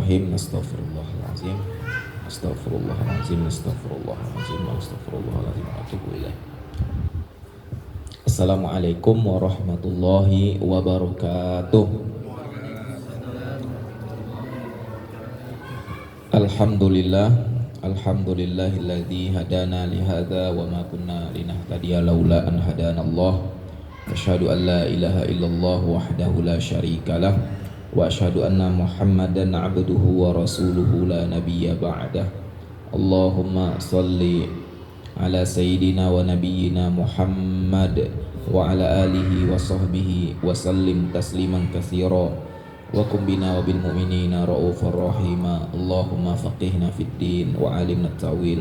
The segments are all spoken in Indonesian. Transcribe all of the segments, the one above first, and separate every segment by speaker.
Speaker 1: Bismillahirrahmanirrahim. Astaghfirullahalazim. Astaghfirullahalazim. Astaghfirullahalazim. Astaghfirullahalazim. Atubu ilaih. Assalamualaikum warahmatullahi wabarakatuh. Alhamdulillah. Alhamdulillahilladzi hadana li hadza wa ma kunna linahtadiya laula an hadanallah. Asyhadu an la ilaha illallah wahdahu la syarikalah wa asyhadu anna Muhammadan abduhu wa rasuluhu la nabiyya ba'dah. Allahumma salli ala sayyidina wa nabiyyina Muhammad wa ala alihi wa sahbihi wa sallim tasliman katsira wa kum bina wa bil mu'minina raufur rahima. Allahumma faqihna fid din wa alimna at-ta'wil.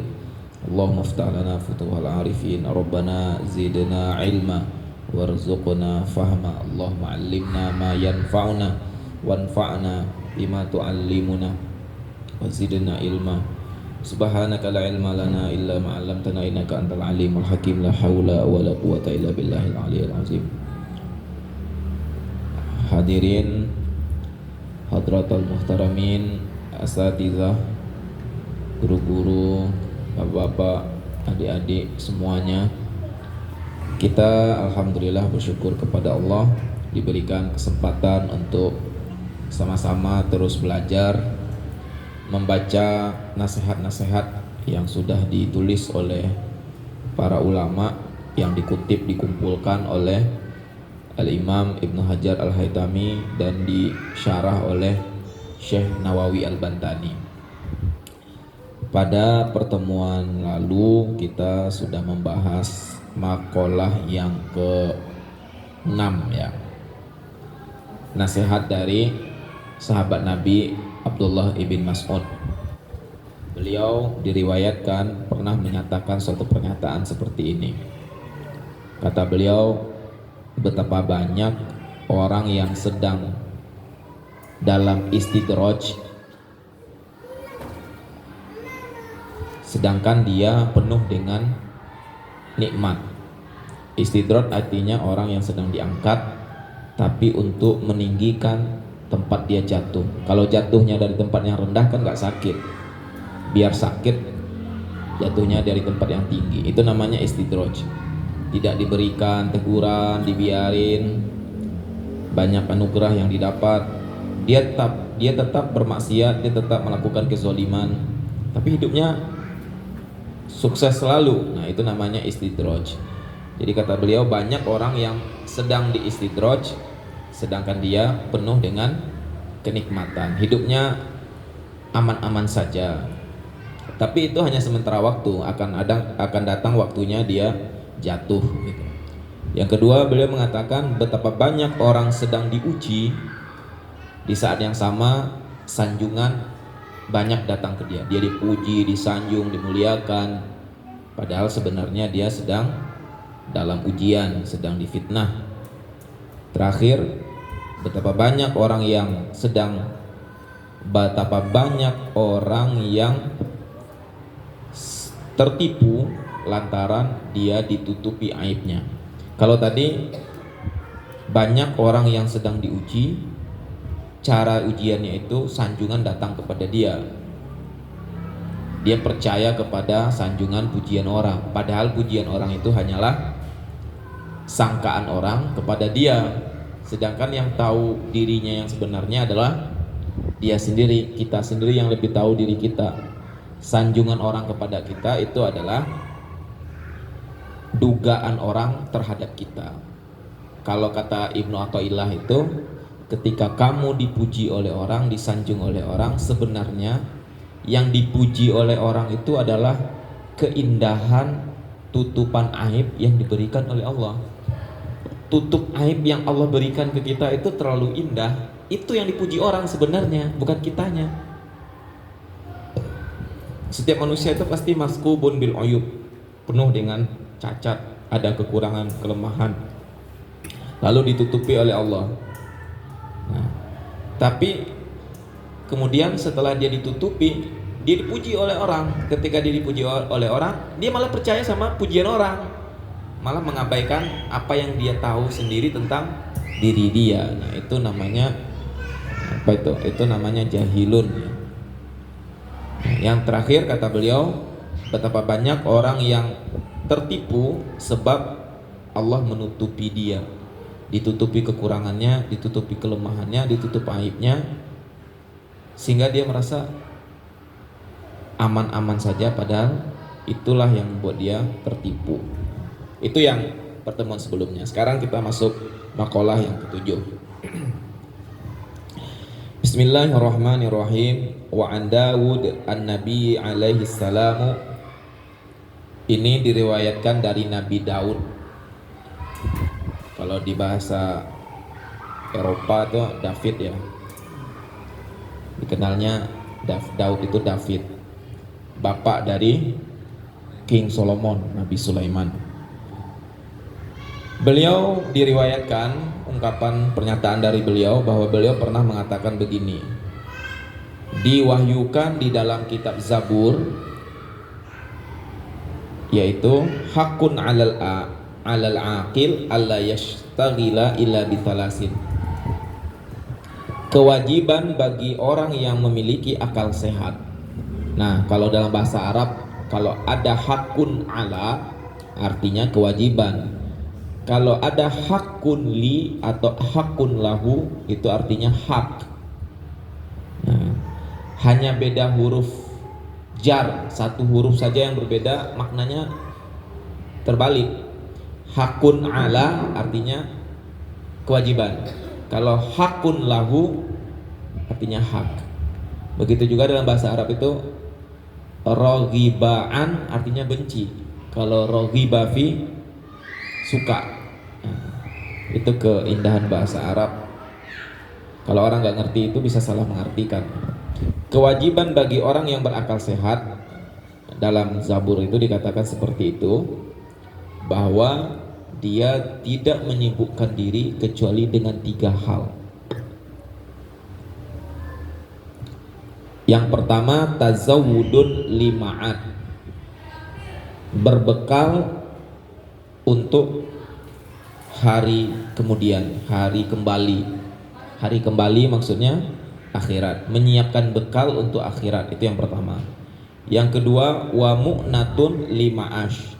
Speaker 1: Allahumma iftah lana futuhal arifin. Rabbana zidna ilma warzuqna fahma. Allahumma 'allimna ma yanfa'una wanfa'na bima tu'allimuna wa zidna ilma. Subhanaka la ilma lana illa ma 'allamtana innaka antal alimul hakim. La haula wa la quwwata illa billahil aliyyil azim. Hadirin hadratul muhtaramin, asatizah, guru-guru, bapak-bapak, adik-adik semuanya, kita alhamdulillah bersyukur kepada Allah diberikan kesempatan untuk sama-sama terus belajar membaca nasihat-nasihat yang sudah ditulis oleh para ulama, yang dikutip dikumpulkan oleh Al-Imam Ibnu Hajar Al-Haytami dan disyarah oleh Syekh Nawawi Al-Bantani. Pada pertemuan lalu kita sudah membahas makalah yang ke-6 ya. Nasihat dari sahabat Nabi Abdullah ibn Mas'ud. Beliau diriwayatkan pernah menyatakan suatu pernyataan seperti ini. Kata beliau, betapa banyak orang yang sedang dalam istidraj sedangkan dia penuh dengan nikmat. Istidraj artinya orang yang sedang diangkat tapi untuk meninggikan tempat dia jatuh. Kalau jatuhnya dari tempat yang rendah kan nggak sakit. Biar sakit jatuhnya dari tempat yang tinggi. Itu namanya istidraj. Tidak diberikan teguran, dibiarin, banyak anugerah yang didapat. Dia tetap bermaksiat, dia tetap melakukan kezaliman, tapi hidupnya sukses selalu. Nah, itu namanya istidraj. Jadi kata beliau, banyak orang yang sedang di istidraj sedangkan dia penuh dengan kenikmatan, hidupnya aman-aman saja. Tapi itu hanya sementara waktu, akan datang waktunya dia jatuh gitu. Yang kedua, beliau mengatakan betapa banyak orang sedang diuji, di saat yang sama sanjungan banyak datang ke dia. Dia dipuji, disanjung, dimuliakan, padahal sebenarnya dia sedang dalam ujian, sedang difitnah. Terakhir, betapa banyak orang yang tertipu lantaran dia ditutupi aibnya. Kalau tadi banyak orang yang sedang diuji, cara ujiannya itu sanjungan datang kepada dia. Dia percaya kepada sanjungan pujian orang, padahal pujian orang itu hanyalah sangkaan orang kepada dia. Sedangkan yang tahu dirinya yang sebenarnya adalah dia sendiri, kita sendiri yang lebih tahu diri kita. Sanjungan orang kepada kita itu adalah dugaan orang terhadap kita. Kalau kata Ibnu Athaillah itu, ketika kamu dipuji oleh orang, disanjung oleh orang, sebenarnya yang dipuji oleh orang itu adalah keindahan tutupan aib yang diberikan oleh Allah. Tutup aib yang Allah berikan ke kita itu terlalu indah. Itu yang dipuji orang sebenarnya, bukan kitanya. Setiap manusia itu pasti maskubun bil uyub, penuh dengan cacat, ada kekurangan, kelemahan, lalu ditutupi oleh Allah. Nah, tapi kemudian setelah dia ditutupi, dia dipuji oleh orang. Ketika dia dipuji oleh orang, dia malah percaya sama pujian orang, malah mengabaikan apa yang dia tahu sendiri tentang diri dia. Nah, itu namanya Apa itu? Itu namanya jahilun. Yang terakhir kata beliau, betapa banyak orang yang tertipu sebab Allah menutupi dia, ditutupi kekurangannya, ditutupi kelemahannya, ditutup aibnya, sehingga dia merasa aman-aman saja, padahal itulah yang membuat dia tertipu. Itu yang pertemuan sebelumnya. Sekarang kita masuk makalah yang ketujuh. Bismillahirrahmanirrahim. Wa an Dawud an-Nabi alaihi salamu. Ini diriwayatkan dari Nabi Daud. Kalau di bahasa Eropa itu David ya. Dikenalnya Daud itu David, bapak dari King Solomon, Nabi Sulaiman. Beliau diriwayatkan ungkapan pernyataan dari beliau bahwa beliau pernah mengatakan begini. Diwahyukan di dalam kitab Zabur, yaitu hakun alal aqil alla yashtaghila illa bitalasin. Kewajiban bagi orang yang memiliki akal sehat. Nah, kalau dalam bahasa Arab, kalau ada hakun ala artinya kewajiban. Kalau ada hakun li atau hakun lahu itu artinya hak. Nah, hanya beda huruf jar, satu huruf saja yang berbeda, maknanya terbalik. Hakun ala artinya kewajiban. Kalau hakun lahu artinya hak. Begitu juga dalam bahasa Arab itu roghibaan artinya benci. Kalau roghiba fi suka. Nah, itu keindahan bahasa Arab. Kalau orang nggak ngerti itu bisa salah mengartikan. Kewajiban bagi orang yang berakal sehat, dalam Zabur itu dikatakan seperti itu, bahwa dia tidak menyibukkan diri kecuali dengan 3 hal. Yang pertama, tazawudun lima'at, berbekal untuk hari kemudian, hari kembali. Hari kembali maksudnya akhirat, menyiapkan bekal untuk akhirat, itu yang pertama. Yang kedua, wa mu'natun lima'ash,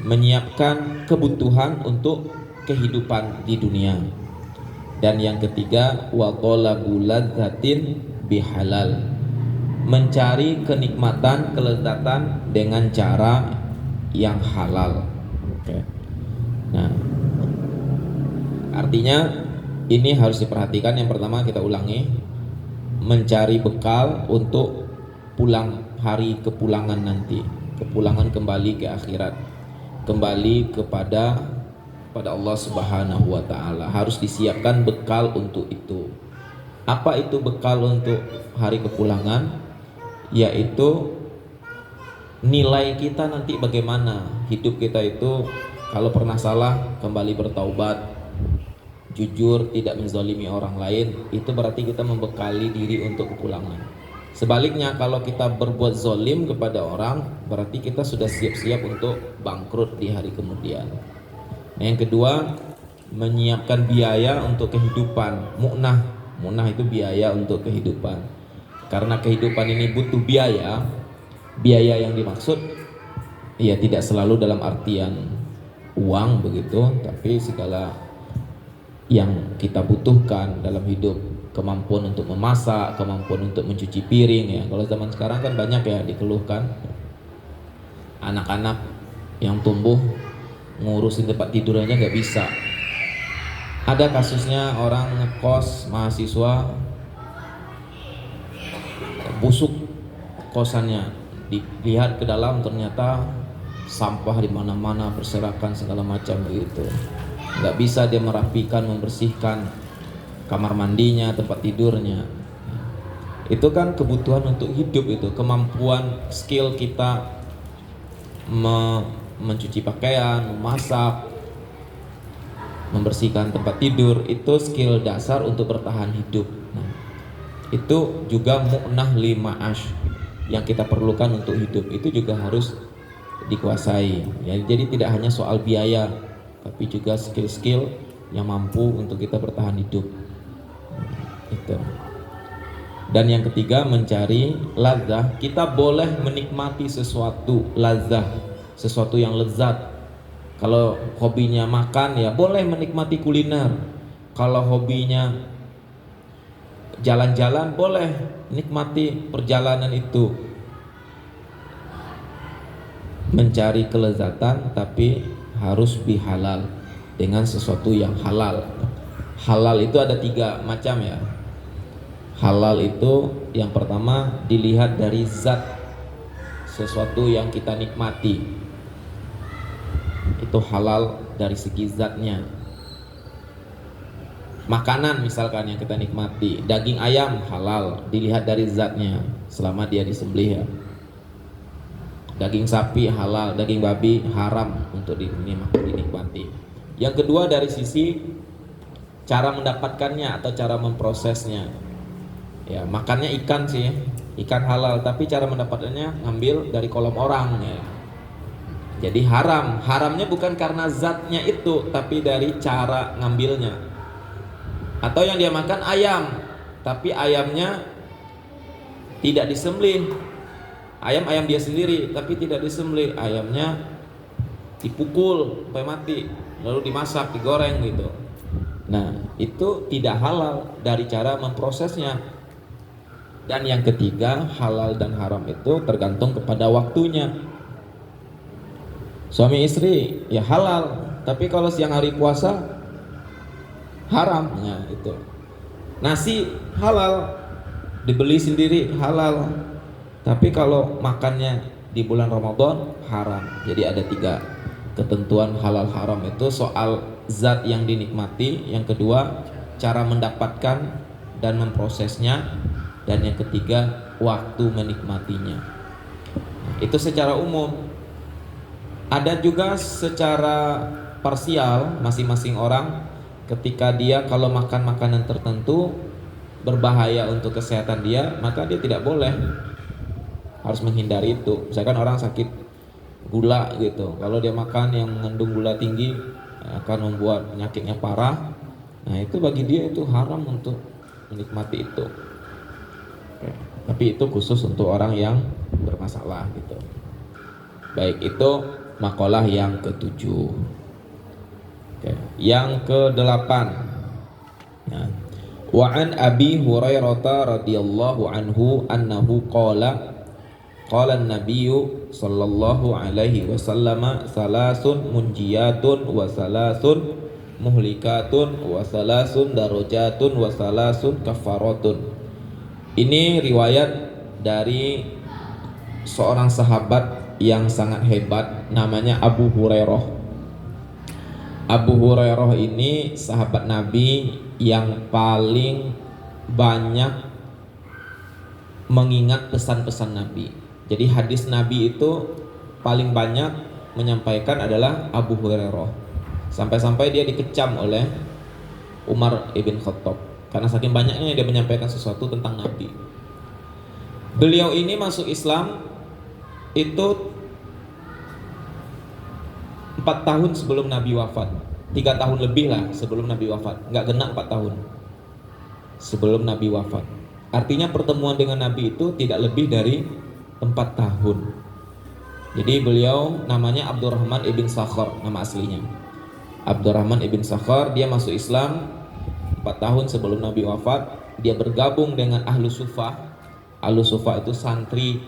Speaker 1: menyiapkan kebutuhan untuk kehidupan di dunia. Dan yang ketiga, wa talabul ladzatin bihalal, mencari kenikmatan, kelezatan dengan cara yang halal. Oke. Nah, artinya ini harus diperhatikan. Yang pertama kita ulangi, mencari bekal untuk pulang, hari kepulangan nanti, kepulangan kembali ke akhirat, kembali kepada Allah Subhanahu wa taala. Harus disiapkan bekal untuk itu. Apa itu bekal untuk hari kepulangan? Yaitu nilai kita nanti bagaimana. Hidup kita itu kalau pernah salah kembali bertaubat, jujur, tidak menzalimi orang lain, itu berarti kita membekali diri untuk kepulangan. Sebaliknya kalau kita berbuat zalim kepada orang, berarti kita sudah siap-siap untuk bangkrut di hari kemudian. Nah, yang kedua, menyiapkan biaya untuk kehidupan. Mu'nah itu biaya untuk kehidupan. Karena kehidupan ini butuh biaya. Biaya yang dimaksud ya tidak selalu dalam artian uang begitu, tapi segala yang kita butuhkan dalam hidup, kemampuan untuk memasak, kemampuan untuk mencuci piring ya. Kalau zaman sekarang kan banyak ya dikeluhkan anak-anak yang tumbuh ngurusin tempat tidur aja nggak bisa. Ada kasusnya orang ngekos mahasiswa busuk kosannya, dilihat ke dalam ternyata sampah di mana-mana berserakan segala macam begitu. Nggak bisa dia merapikan, membersihkan kamar mandinya, tempat tidurnya. Itu kan kebutuhan untuk hidup, itu kemampuan, skill kita mencuci pakaian, memasak, membersihkan tempat tidur, itu skill dasar untuk bertahan hidup. Nah, itu juga mu'nah lima'ash yang kita perlukan untuk hidup, itu juga harus dikuasai ya. Jadi tidak hanya soal biaya, tapi juga skill-skill yang mampu untuk kita bertahan hidup. Itu. Dan yang ketiga, mencari ladzah. Kita boleh menikmati sesuatu ladzah, sesuatu yang lezat. Kalau hobinya makan, ya boleh menikmati kuliner. Kalau hobinya jalan-jalan, boleh nikmati perjalanan itu. Mencari kelezatan tapi harus bihalal, dengan sesuatu yang halal. Halal itu ada 3 macam ya. Halal itu yang pertama dilihat dari zat sesuatu yang kita nikmati. Itu halal dari segi zatnya. Makanan misalkan yang kita nikmati, daging ayam halal, dilihat dari zatnya selama dia disembelih ya. Daging sapi halal, daging babi haram untuk dinikmati. Yang kedua dari sisi cara mendapatkannya atau cara memprosesnya. Ya, makannya ikan sih, ikan halal, tapi cara mendapatkannya ngambil dari kolam orang ya. Jadi haram. Haramnya bukan karena zatnya itu, tapi dari cara ngambilnya. Atau yang dia makan ayam, tapi ayamnya tidak disembelih. Ayam dia sendiri, tapi tidak disembelih. Ayamnya dipukul sampai mati, lalu dimasak, digoreng gitu. Nah, itu tidak halal dari cara memprosesnya. Dan yang ketiga, halal dan haram itu tergantung kepada waktunya. Suami istri ya halal, tapi kalau siang hari puasa haram. Nah, itu. Nasi halal, dibeli sendiri halal, tapi kalau makannya di bulan Ramadan haram. Jadi ada 3 ketentuan halal haram itu soal zat yang dinikmati, yang kedua cara mendapatkan dan memprosesnya, dan yang ketiga waktu menikmatinya. Itu secara umum. Ada juga secara parsial, masing-masing orang ketika dia kalau makan makanan tertentu berbahaya untuk kesehatan dia, maka dia tidak boleh, harus menghindari itu. Misalkan orang sakit gula gitu, kalau dia makan yang mengandung gula tinggi akan membuat penyakitnya parah. Nah, itu bagi dia itu haram untuk menikmati itu. Tapi itu khusus untuk orang yang bermasalah gitu. Baik, itu makalah yang ke-7. Yang ke-8. Nah, wa an Abi Hurairah radhiyallahu anhu annahu qala an-nabiyyu sallallahu alaihi wasallam salasun munjiyatun wa salasun muhlikatun wa salasun darajatun wa salasun kafaratun. Ini riwayat dari seorang sahabat yang sangat hebat, namanya Abu Hurairah. Abu Hurairah ini sahabat Nabi yang paling banyak mengingat pesan-pesan Nabi. Jadi hadis Nabi itu paling banyak menyampaikan adalah Abu Hurairah. Sampai-sampai dia dikecam oleh Umar ibn Khattab karena saking banyaknya dia menyampaikan sesuatu tentang Nabi. Beliau ini masuk Islam itu 4 tahun sebelum Nabi wafat. 3 tahun lebih lah sebelum Nabi wafat. Nggak kena 4 tahun sebelum Nabi wafat. Artinya pertemuan dengan Nabi itu tidak lebih dari 4 tahun. Jadi beliau namanya Abdurrahman ibn Sakhar, nama aslinya Abdurrahman ibn Sakhar. Dia masuk Islam 4 tahun sebelum Nabi wafat. Dia bergabung dengan Ahlu Sufah. Ahlu Sufah itu santri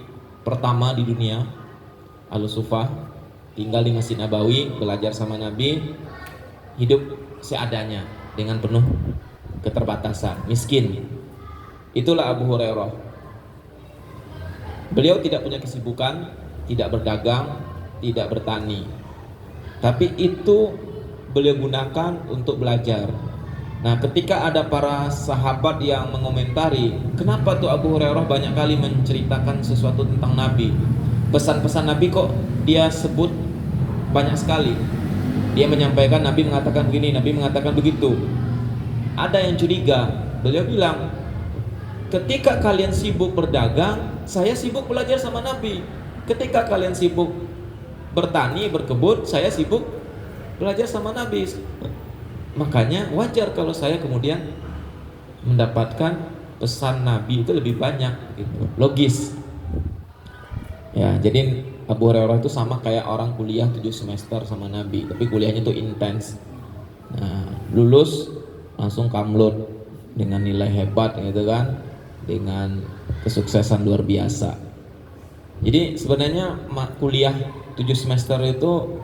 Speaker 1: pertama di dunia. Ahlu Sufah tinggal di Masjid Nabawi, belajar sama Nabi, hidup seadanya dengan penuh keterbatasan, miskin. Itulah Abu Hurairah. Beliau tidak punya kesibukan, tidak berdagang, tidak bertani, tapi itu beliau gunakan untuk belajar. Nah, ketika ada para sahabat yang mengomentari, kenapa tuh Abu Hurairah banyak kali menceritakan sesuatu tentang Nabi, pesan-pesan Nabi kok dia sebut banyak sekali. Dia menyampaikan Nabi mengatakan begini, Nabi mengatakan begitu. Ada yang curiga. Beliau bilang, ketika kalian sibuk berdagang, saya sibuk belajar sama Nabi. Ketika kalian sibuk bertani, berkebun, saya sibuk belajar sama Nabi. Makanya wajar kalau saya kemudian mendapatkan pesan Nabi itu lebih banyak gitu. Logis. Ya, jadi Abu Hurairah itu sama kayak orang kuliah 7 semester sama Nabi, tapi kuliahnya tuh intens. Nah, lulus langsung kamlot dengan nilai hebat gitu kan, dengan kesuksesan luar biasa. Jadi sebenarnya kuliah 7 semester itu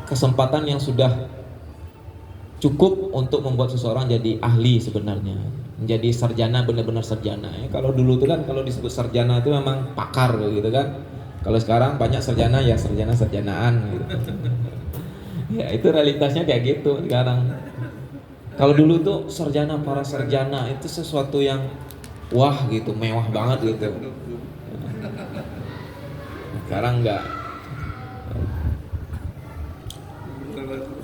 Speaker 1: kesempatan yang sudah cukup untuk membuat seseorang jadi ahli sebenarnya, menjadi sarjana, benar-benar sarjana. Kalau dulu itu kan kalau disebut sarjana itu memang pakar gitu kan. Kalau sekarang banyak sarjana ya sarjana-sarjanaan gitu. Ya itu realitasnya kayak gitu sekarang. Kalau dulu tuh sarjana, para sarjana itu sesuatu yang wah gitu, mewah banget gitu. Sekarang enggak.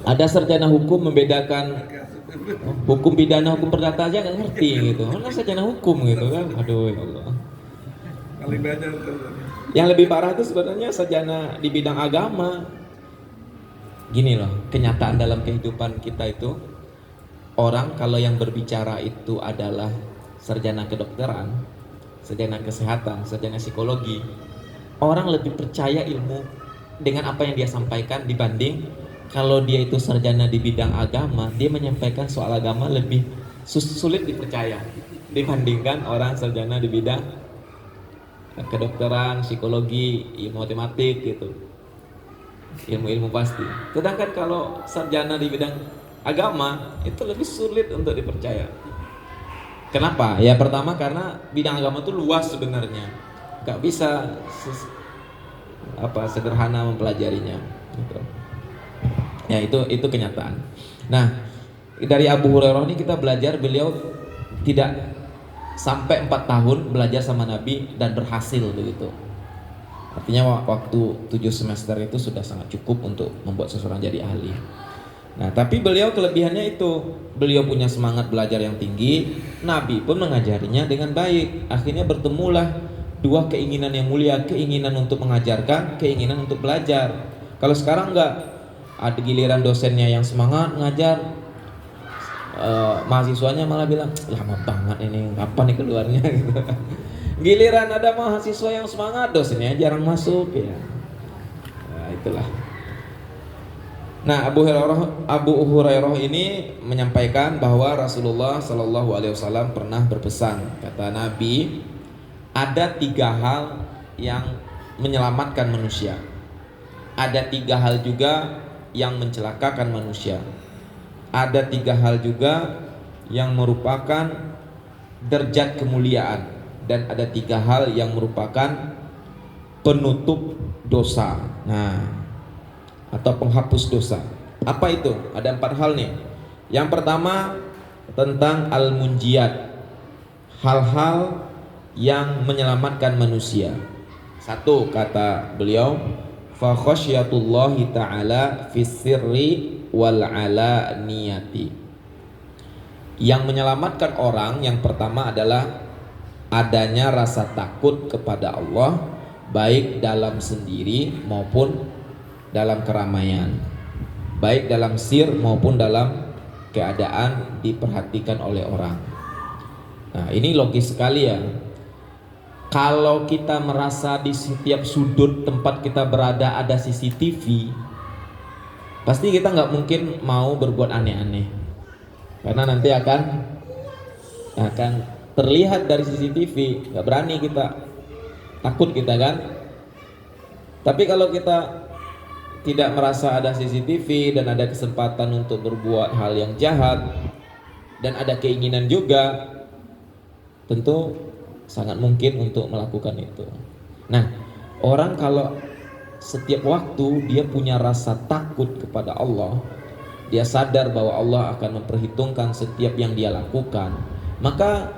Speaker 1: Ada sarjana hukum membedakan hukum pidana, hukum perdata aja nggak ngerti gitu. Mana sarjana hukum gitu kan? Aduh ya Allah. Yang lebih parah itu sebenarnya sarjana di bidang agama. Gini loh, kenyataan dalam kehidupan kita itu, orang kalau yang berbicara itu adalah sarjana kedokteran, sarjana kesehatan, sarjana psikologi, orang lebih percaya ilmu dengan apa yang dia sampaikan dibanding kalau dia itu sarjana di bidang agama, dia menyampaikan soal agama lebih sulit dipercaya dibandingkan orang sarjana di bidang kedokteran, psikologi, ilmu matematik gitu, ilmu-ilmu pasti. Sedangkan kalau sarjana di bidang agama itu lebih sulit untuk dipercaya. Kenapa? Ya pertama karena bidang agama itu luas sebenarnya, nggak bisa sederhana mempelajarinya gitu. Ya itu kenyataan. Nah, dari Abu Hurairah ini kita belajar beliau tidak sampai 4 tahun belajar sama Nabi dan berhasil begitu. Artinya waktu 7 semester itu sudah sangat cukup untuk membuat seseorang jadi ahli. Nah, tapi beliau kelebihannya itu, beliau punya semangat belajar yang tinggi, Nabi pun mengajarinya dengan baik. Akhirnya bertemulah dua keinginan yang mulia, keinginan untuk mengajarkan, keinginan untuk belajar. Kalau sekarang enggak, ada giliran dosennya yang semangat ngajar, mahasiswanya malah bilang lama banget ini, kapan nih keluarnya gitu. Giliran ada mahasiswa yang semangat, dosennya jarang masuk ya. Nah, itulah. Nah, Abu Hurairah ini menyampaikan bahwa Rasulullah Shallallahu Alaihi Wasallam pernah berpesan, kata Nabi, ada 3 hal yang menyelamatkan manusia, ada 3 hal juga yang mencelakakan manusia, ada 3 hal juga yang merupakan derajat kemuliaan, dan ada 3 hal yang merupakan penutup dosa, atau penghapus dosa. Apa itu? Ada 4 hal nih. Yang pertama tentang al-munjiyat, hal-hal yang menyelamatkan manusia. 1, kata beliau, fa khasyatullahi ta'ala fis sirri wal alaniyati. Yang menyelamatkan orang yang pertama adalah adanya rasa takut kepada Allah, baik dalam sendiri maupun dalam keramaian, baik dalam sir maupun dalam keadaan diperhatikan oleh orang. Nah, ini logis sekali ya. Kalau kita merasa di setiap sudut tempat kita berada ada CCTV, pasti kita nggak mungkin mau berbuat aneh-aneh, karena nanti akan terlihat dari CCTV. Nggak berani kita, takut kita kan. Tapi kalau kita tidak merasa ada CCTV dan ada kesempatan untuk berbuat hal yang jahat dan ada keinginan juga, tentu sangat mungkin untuk melakukan itu. Nah, orang kalau setiap waktu dia punya rasa takut kepada Allah, dia sadar bahwa Allah akan memperhitungkan setiap yang dia lakukan, maka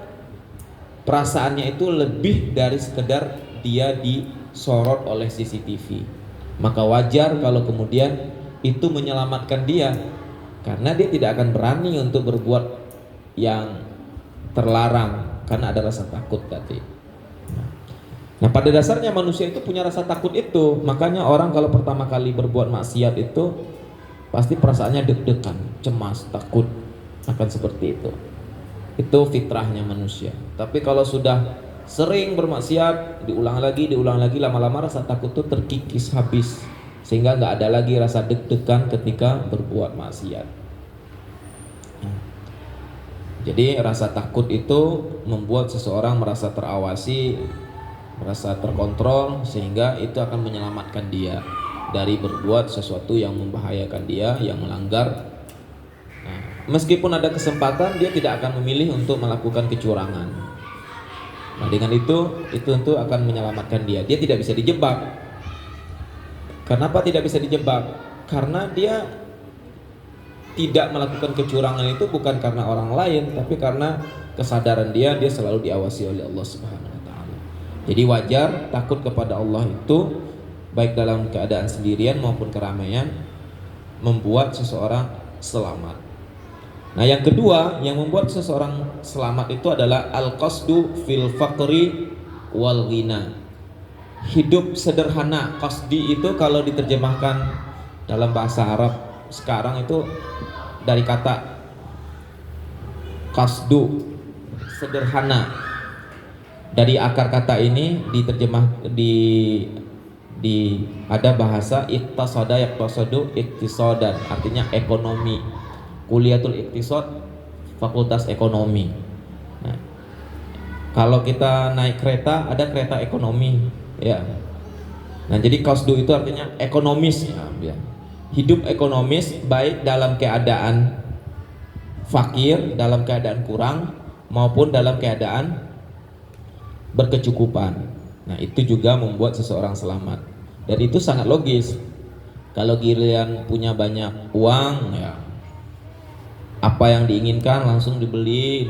Speaker 1: perasaannya itu lebih dari sekedar dia disorot oleh CCTV. Maka wajar kalau kemudian itu menyelamatkan dia, karena dia tidak akan berani untuk berbuat yang terlarang karena ada rasa takut tadi. Nah, pada dasarnya manusia itu punya rasa takut itu. Makanya orang kalau pertama kali berbuat maksiat itu pasti perasaannya deg-degan, cemas, takut akan seperti itu. Itu fitrahnya manusia. Tapi kalau sudah sering bermaksiat, diulang lagi, lama-lama rasa takut itu terkikis habis, sehingga nggak ada lagi rasa deg-degan ketika berbuat maksiat. Jadi rasa takut itu membuat seseorang merasa terawasi, merasa terkontrol, sehingga itu akan menyelamatkan dia dari berbuat sesuatu yang membahayakan dia, yang melanggar. Nah, meskipun ada kesempatan, dia tidak akan memilih untuk melakukan kecurangan. Nah, dengan itu tentu akan menyelamatkan dia. Dia tidak bisa dijebak. Kenapa tidak bisa dijebak? Karena dia tidak melakukan kecurangan itu bukan karena orang lain, tapi karena kesadaran dia selalu diawasi oleh Allah Subhanahu wa taala. Jadi wajar takut kepada Allah itu baik dalam keadaan sendirian maupun keramaian, membuat seseorang selamat. Nah, yang kedua yang membuat seseorang selamat itu adalah al-qasdu fil faqri wal ghina. Hidup sederhana. Qasdi itu kalau diterjemahkan dalam bahasa Arab sekarang itu dari kata qasdu, sederhana. Dari akar kata ini diterjemah di ada bahasa iqtasada yaqtasadu iqtisadan, artinya ekonomi. Kuliatul Iqtisad, fakultas ekonomi. Nah, kalau kita naik kereta ada kereta ekonomi, ya. Nah, jadi qasdu itu artinya ekonomis, ya. Hidup ekonomis baik dalam keadaan fakir, dalam keadaan kurang, maupun dalam keadaan berkecukupan. Nah, itu juga membuat seseorang selamat. Dan itu sangat logis. Kalau kalian punya banyak uang, ya, apa yang diinginkan langsung dibeli,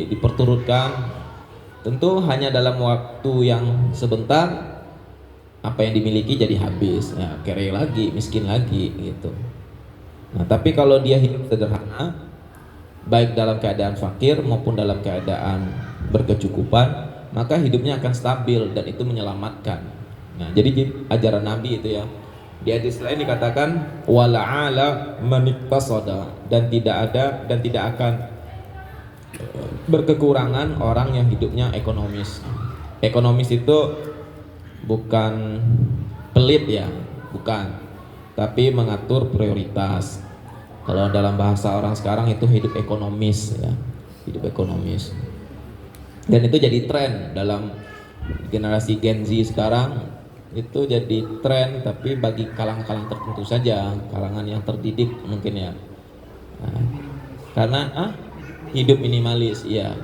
Speaker 1: diperturutkan. Tentu hanya dalam waktu yang sebentar apa yang dimiliki jadi habis, ya, kere lagi, miskin lagi gitu. Nah, tapi kalau dia hidup sederhana, baik dalam keadaan fakir maupun dalam keadaan berkecukupan, maka hidupnya akan stabil dan itu menyelamatkan. Nah, jadi ajaran Nabi itu, ya. Di hadis lain dikatakan wala'ala maniktasada, dan tidak ada dan tidak akan berkekurangan orang yang hidupnya ekonomis. Ekonomis itu bukan pelit, ya, bukan, tapi mengatur prioritas. Kalau dalam bahasa orang sekarang itu hidup ekonomis, ya, hidup ekonomis. Dan itu jadi tren dalam generasi Gen Z sekarang. Itu jadi tren, tapi bagi kalangan-kalangan tertentu saja, kalangan yang terdidik mungkin, ya. Nah, karena hidup minimalis, ya.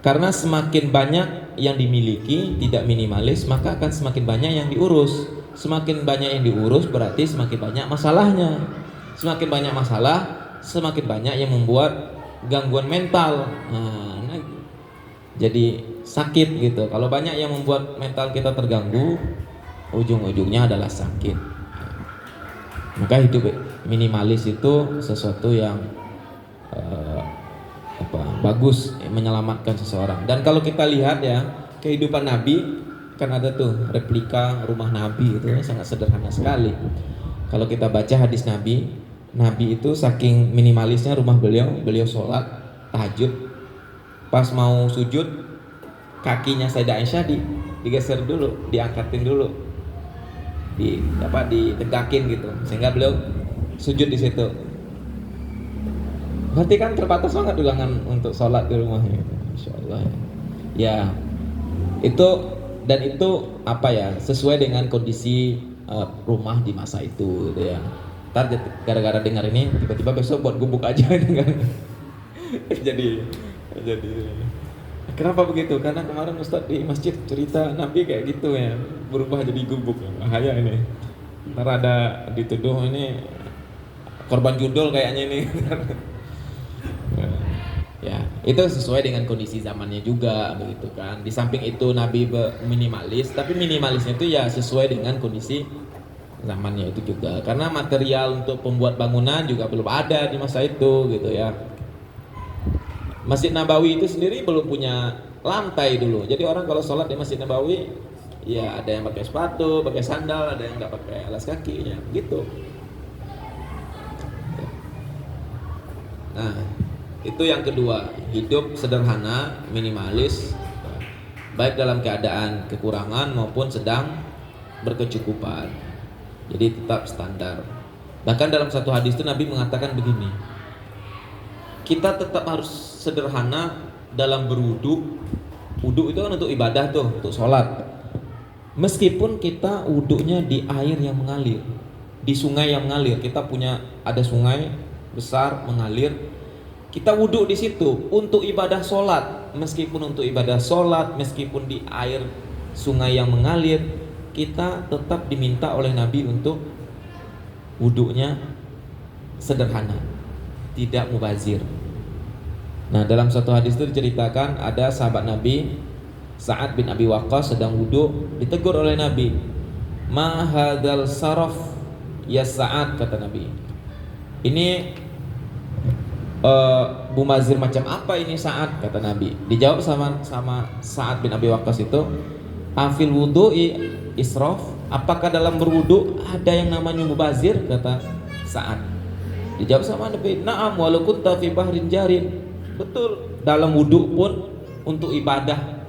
Speaker 1: Karena semakin banyak yang dimiliki tidak minimalis, maka akan semakin banyak yang diurus. Semakin banyak yang diurus berarti semakin banyak masalahnya. Semakin banyak masalah, semakin banyak yang membuat gangguan mental. Nah, jadi sakit gitu. Kalau banyak yang membuat mental kita terganggu, ujung-ujungnya adalah sakit. Maka hidup minimalis itu sesuatu yang bagus, menyelamatkan seseorang. Dan kalau kita lihat, ya, kehidupan Nabi kan ada tuh replika rumah Nabi, itu sangat sederhana sekali. Kalau kita baca hadis Nabi itu saking minimalisnya rumah beliau sholat tahajud, pas mau sujud kakinya Sayyidah Aisyah digeser dulu, diangkatin dulu, ditegakin gitu, sehingga beliau sujud di situ. Berarti kan terbatas banget ruangan untuk sholat di rumahnya, Insya Allah, ya. Itu apa, ya, sesuai dengan kondisi rumah di masa itu, gitu, ya. Ntar gara-gara dengar ini tiba-tiba besok buat gubuk aja kan. jadi kenapa begitu? Karena kemarin Ustadz di masjid cerita Nabi kayak gitu, ya, berubah jadi gubuk. Bahaya ini. Ntar ada dituduh ini korban judul kayaknya ini. Ya, itu sesuai dengan kondisi zamannya juga, begitu kan. Di samping itu Nabi minimalis, tapi minimalisnya itu ya sesuai dengan kondisi zamannya itu juga. Karena material untuk pembuat bangunan juga belum ada di masa itu, gitu, ya. Masjid Nabawi itu sendiri belum punya lantai dulu. Jadi orang kalau sholat di Masjid Nabawi, ya ada yang pakai sepatu, pakai sandal, ada yang nggak pakai alas kaki, ya gitu. Nah, Itu yang kedua, hidup sederhana, minimalis, baik dalam keadaan kekurangan maupun sedang berkecukupan. Jadi tetap standar. Bahkan dalam satu hadis itu Nabi mengatakan begini, kita tetap harus sederhana dalam berwudu. Wudu itu kan untuk ibadah tuh, untuk sholat. Meskipun kita wudunya di air yang mengalir, di sungai yang mengalir. Kita punya ada sungai besar mengalir, kita wudu di situ untuk ibadah sholat. Meskipun untuk ibadah sholat, meskipun di air sungai yang mengalir, kita tetap diminta oleh Nabi untuk wudunya sederhana, tidak mubazir. Nah, dalam satu hadis itu diceritakan ada sahabat Nabi Sa'ad bin Abi Waqqas sedang wudu, ditegur oleh Nabi, "Ma hadzal saraf ya Sa'ad," kata Nabi. Ini mubazir macam apa ini Sa'ad, kata Nabi. Dijawab sama Sa'ad bin Abi Waqqas itu, "Afil wudu'i israf?" Apakah dalam berwudu ada yang namanya mubazir, kata Sa'ad. Dijawab sama Nabi, "Na'am walau kunta fi bahrin jarin." Betul, dalam wudu pun, untuk ibadah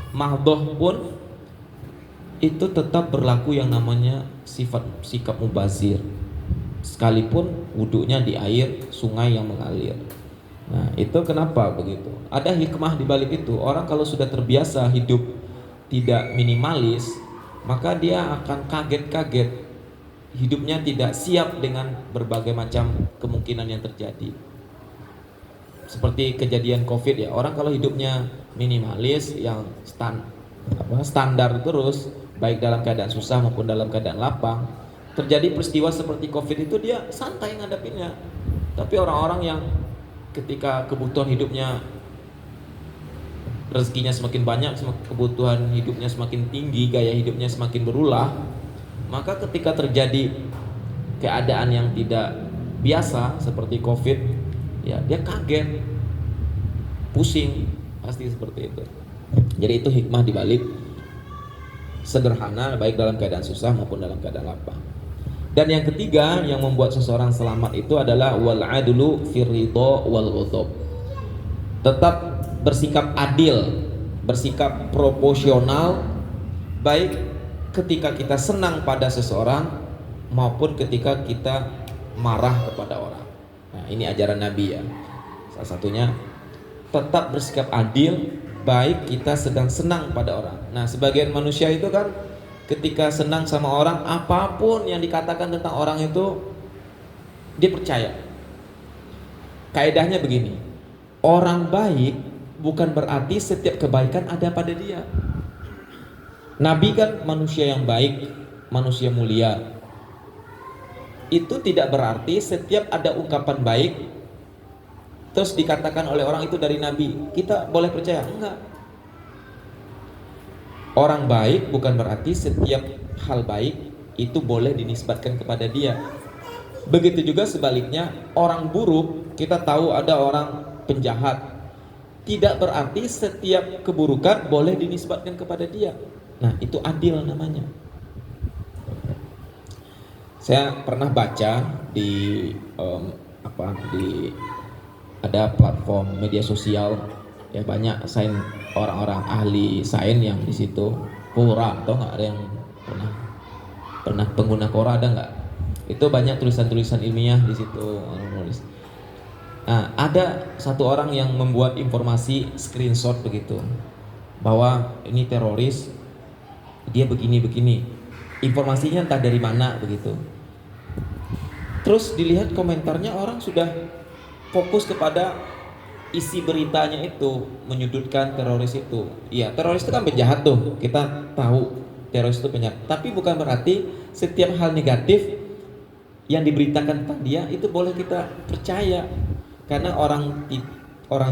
Speaker 1: mahdhah pun itu tetap berlaku yang namanya sikap mubazir, sekalipun wudunya di air sungai yang mengalir. Nah, itu kenapa begitu? Ada hikmah di balik itu. Orang kalau sudah terbiasa hidup tidak minimalis, maka dia akan kaget-kaget. Hidupnya tidak siap dengan berbagai macam kemungkinan yang terjadi. Seperti kejadian Covid ya, orang kalau hidupnya minimalis yang standar terus, baik dalam keadaan susah maupun dalam keadaan lapang, terjadi peristiwa seperti Covid itu dia santai ngadepinnya. Tapi orang-orang yang ketika kebutuhan hidupnya, rezekinya semakin banyak, kebutuhan hidupnya semakin tinggi, gaya hidupnya semakin berulah, maka ketika terjadi keadaan yang tidak biasa seperti Covid, ya dia kaget, pusing, pasti seperti itu. Jadi itu hikmah dibalik sederhana, baik dalam keadaan susah maupun dalam keadaan lapang. Dan yang ketiga yang membuat seseorang selamat itu adalah wal adlu fir ridha wal ghadab. Tetap bersikap adil, bersikap proporsional, baik ketika kita senang pada seseorang maupun ketika kita marah kepada orang. Nah, ini ajaran Nabi ya. Salah satunya tetap bersikap adil, baik kita sedang senang pada orang. Nah, sebagian manusia itu kan ketika senang sama orang, apapun yang dikatakan tentang orang itu dia percaya. Kaedahnya begini, orang baik bukan berarti setiap kebaikan ada pada dia. Nabi kan manusia yang baik, manusia mulia. Itu tidak berarti setiap ada ungkapan baik terus dikatakan oleh orang itu dari Nabi, kita boleh percaya. Enggak. Orang baik bukan berarti setiap hal baik itu boleh dinisbatkan kepada dia. Begitu juga sebaliknya, orang buruk, kita tahu ada orang penjahat, tidak berarti setiap keburukan boleh dinisbatkan kepada dia. Nah, itu adil namanya. Saya pernah baca di ada platform media sosial ya, banyak orang-orang ahli sains yang di situ. Quora, atau nggak, ada yang pernah pengguna Quora, ada nggak? Itu banyak tulisan-tulisan ilmiah di situ orang nulis. Nah, ada satu orang yang membuat informasi screenshot begitu, bahwa ini teroris, dia begini-begini, informasinya entah dari mana begitu. Terus dilihat komentarnya, orang sudah fokus kepada isi beritanya itu, menyudutkan teroris itu. Iya, teroris itu kan penjahat tuh, kita tahu teroris itu penjahat. Tapi bukan berarti setiap hal negatif yang diberitakan tentang dia itu boleh kita percaya. Karena orang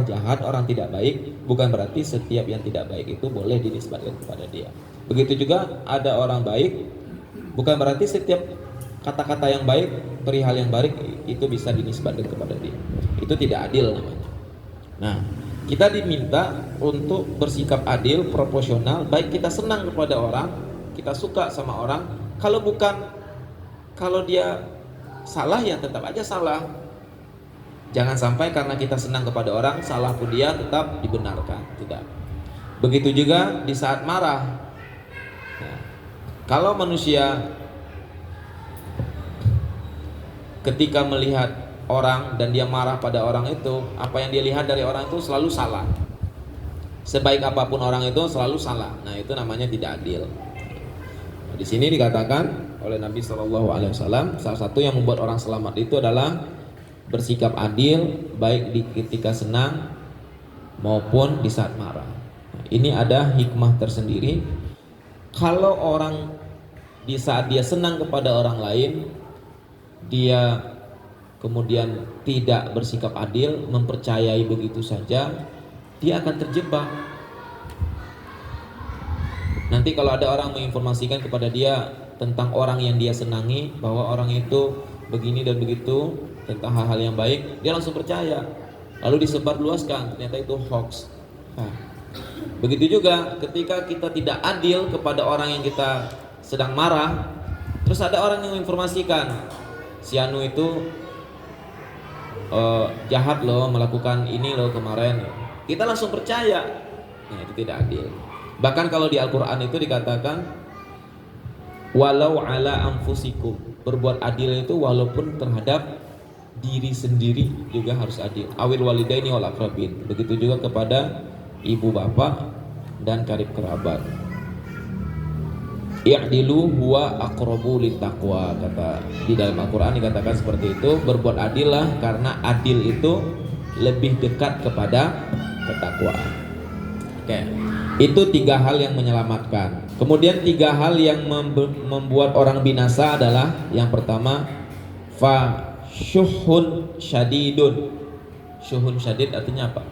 Speaker 1: jahat, orang tidak baik, bukan berarti setiap yang tidak baik itu boleh dinisbatkan kepada dia. Begitu juga ada orang baik, bukan berarti setiap kata-kata yang baik, perihal yang baik itu bisa dinisbatkan kepada dia. Itu tidak adil namanya. Nah, kita diminta untuk bersikap adil, proporsional, baik kita senang kepada orang, kita suka sama orang. Kalau dia salah ya tetap aja salah. Jangan sampai karena kita senang kepada orang, salah pun dia tetap dibenarkan. Tidak. Begitu juga di saat marah. Nah, kalau manusia ketika melihat orang dan dia marah pada orang itu, apa yang dia lihat dari orang itu selalu salah. Sebaik apapun orang itu selalu salah. Nah, itu namanya tidak adil. Nah, di sini dikatakan oleh Nabi SAW, salah satu yang membuat orang selamat itu adalah bersikap adil baik ketika senang maupun di saat marah. Nah, ini ada hikmah tersendiri. Kalau orang di saat dia senang kepada orang lain, dia kemudian tidak bersikap adil, mempercayai begitu saja, dia akan terjebak. Nanti kalau ada orang menginformasikan kepada dia tentang orang yang dia senangi, bahwa orang itu begini dan begitu, tentang hal-hal yang baik, dia langsung percaya, lalu disebarluaskan, ternyata itu hoax. Nah, begitu juga ketika kita tidak adil kepada orang yang kita sedang marah, terus ada orang yang menginformasikan, si Anu itu jahat loh, melakukan ini loh kemarin, kita langsung percaya. Nah, itu tidak adil. Bahkan kalau di Al-Quran itu dikatakan walau ala anfusikum, berbuat adil itu walaupun terhadap diri sendiri juga harus adil. Awil walidaini wal aqrabin, begitu juga kepada ibu bapak dan karib kerabat. I'dilu huwa aqrabu littaqwa, kata di dalam Al-Quran dikatakan seperti itu. Berbuat adil lah, karena adil itu lebih dekat kepada ketakwaan. Oke, itu 3 hal yang menyelamatkan. Kemudian 3 hal yang membuat orang binasa adalah yang pertama, fa syuhun syadidun. Syuhun syadid artinya apa?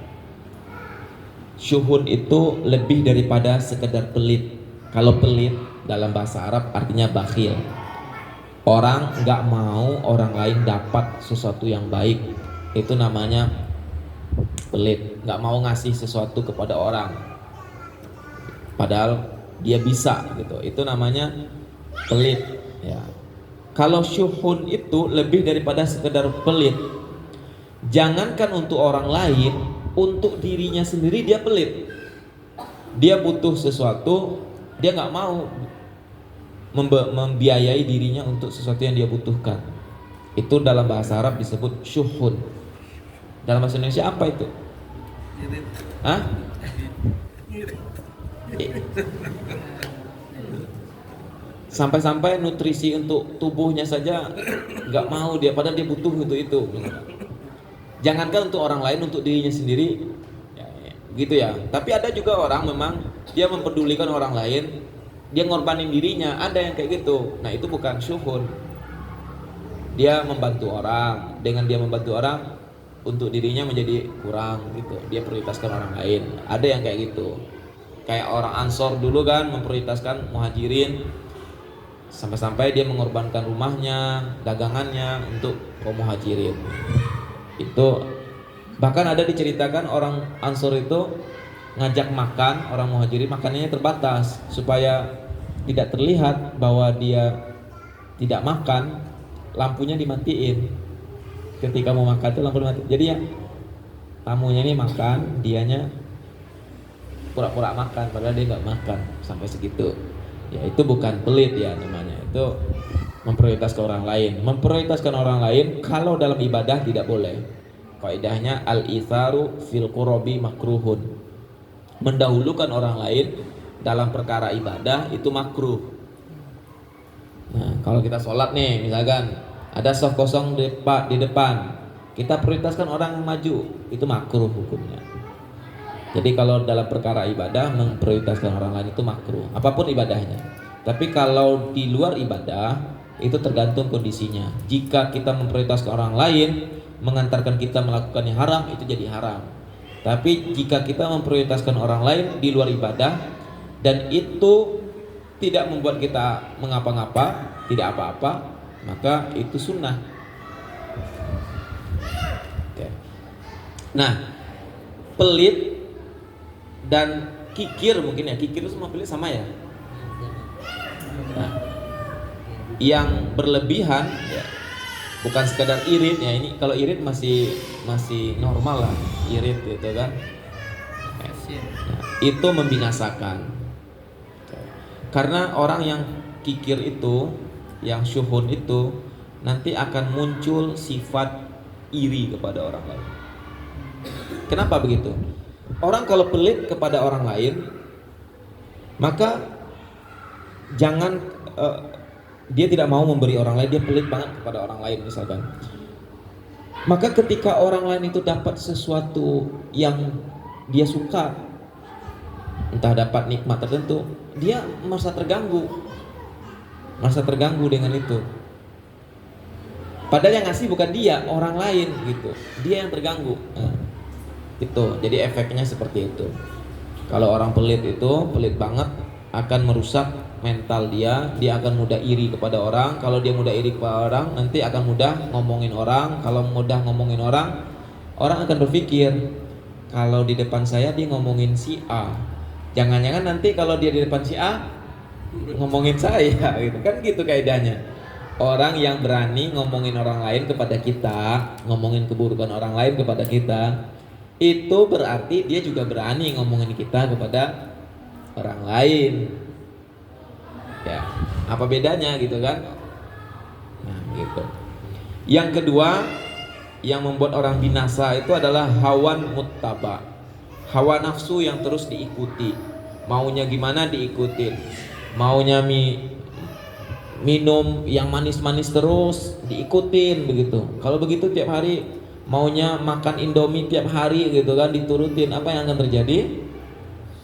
Speaker 1: Syuhun itu lebih daripada sekedar pelit. Kalau pelit dalam bahasa Arab artinya bakhil. Orang nggak mau orang lain dapat sesuatu yang baik, itu namanya pelit. Nggak mau ngasih sesuatu kepada orang, padahal dia bisa gitu. Itu namanya pelit. Ya. Kalau syuhun itu lebih daripada sekedar pelit. Jangankan untuk orang lain, untuk dirinya sendiri dia pelit. Dia butuh sesuatu, dia nggak mau membiayai dirinya untuk sesuatu yang dia butuhkan. Itu dalam bahasa Arab disebut syuhun. Dalam bahasa Indonesia apa itu? Hah? Sampai-sampai nutrisi untuk tubuhnya saja nggak mau dia, padahal dia butuh untuk itu. Jangankan untuk orang lain, untuk dirinya sendiri, ya, gitu ya. Tapi ada juga orang memang dia mempedulikan orang lain, dia ngorbanin dirinya, ada yang kayak gitu. Nah, itu bukan syuhun. Dia membantu orang, dengan dia membantu orang, untuk dirinya menjadi kurang gitu. Dia prioritaskan orang lain. Ada yang kayak gitu. Kayak orang Ansor dulu kan memprioritaskan muhajirin, sampai-sampai dia mengorbankan rumahnya, dagangannya untuk kaum muhajirin. Itu bahkan ada diceritakan orang Ansor itu ngajak makan orang muhajirin, makanannya terbatas supaya tidak terlihat bahwa dia tidak makan, lampunya dimatiin. Ketika mau makan itu lampu dimatiin. Jadi ya tamunya ini makan, dianya pura-pura makan padahal dia nggak makan, sampai segitu. Ya itu bukan pelit ya namanya, itu memprioritaskan orang lain. Memprioritaskan orang lain kalau dalam ibadah tidak boleh. Kaidahnya al-itharu fil qurabi makruhun. Mendahulukan orang lain dalam perkara ibadah itu makruh. Nah, kalau kita sholat nih, misalkan ada saf kosong di depan, kita prioritaskan orang yang maju, itu makruh hukumnya. Jadi kalau dalam perkara ibadah memprioritaskan orang lain itu makruh, apapun ibadahnya. Tapi kalau di luar ibadah itu tergantung kondisinya. Jika kita memprioritaskan orang lain mengantarkan kita melakukan yang haram, itu jadi haram. Tapi jika kita memprioritaskan orang lain di luar ibadah dan itu tidak membuat kita mengapa-ngapa, tidak apa-apa, maka itu sunnah. Oke. Nah, pelit dan kikir, mungkin ya, kikir itu semua pelit sama ya. Nah, yang berlebihan ya, bukan sekadar irit ya. Ini kalau irit masih normal lah, irit gitu kan. Nah, itu membinasakan. Karena orang yang kikir itu, yang syuhun itu, nanti akan muncul sifat iri kepada orang lain. Kenapa begitu? Orang kalau pelit kepada orang lain, maka jangan dia tidak mau memberi orang lain, dia pelit banget kepada orang lain misalkan. Maka ketika orang lain itu dapat sesuatu yang dia suka, entah dapat nikmat tertentu, dia merasa terganggu dengan itu. Padahal yang ngasih bukan dia, orang lain gitu. Dia yang terganggu. Nah, itu. Jadi efeknya seperti itu. Kalau orang pelit itu, pelit banget, akan merusak mental dia akan mudah iri kepada orang. Kalau dia mudah iri kepada orang, nanti akan mudah ngomongin orang. Kalau mudah ngomongin orang akan berpikir, kalau di depan saya dia ngomongin si A, jangan-jangan nanti kalau dia di depan si A ngomongin saya gitu. Kan gitu kaidahnya. Orang yang berani ngomongin orang lain kepada kita, ngomongin keburukan orang lain kepada kita, itu berarti dia juga berani ngomongin kita kepada orang lain. Ya, apa bedanya gitu kan? Nah, gitu. Yang kedua, yang membuat orang binasa itu adalah hawan muttaba. Hawa nafsu yang terus diikuti. Maunya gimana diikutin. Maunya minum yang manis-manis terus diikutin begitu. Kalau begitu tiap hari maunya makan Indomie tiap hari gitu kan, diturutin, apa yang akan terjadi?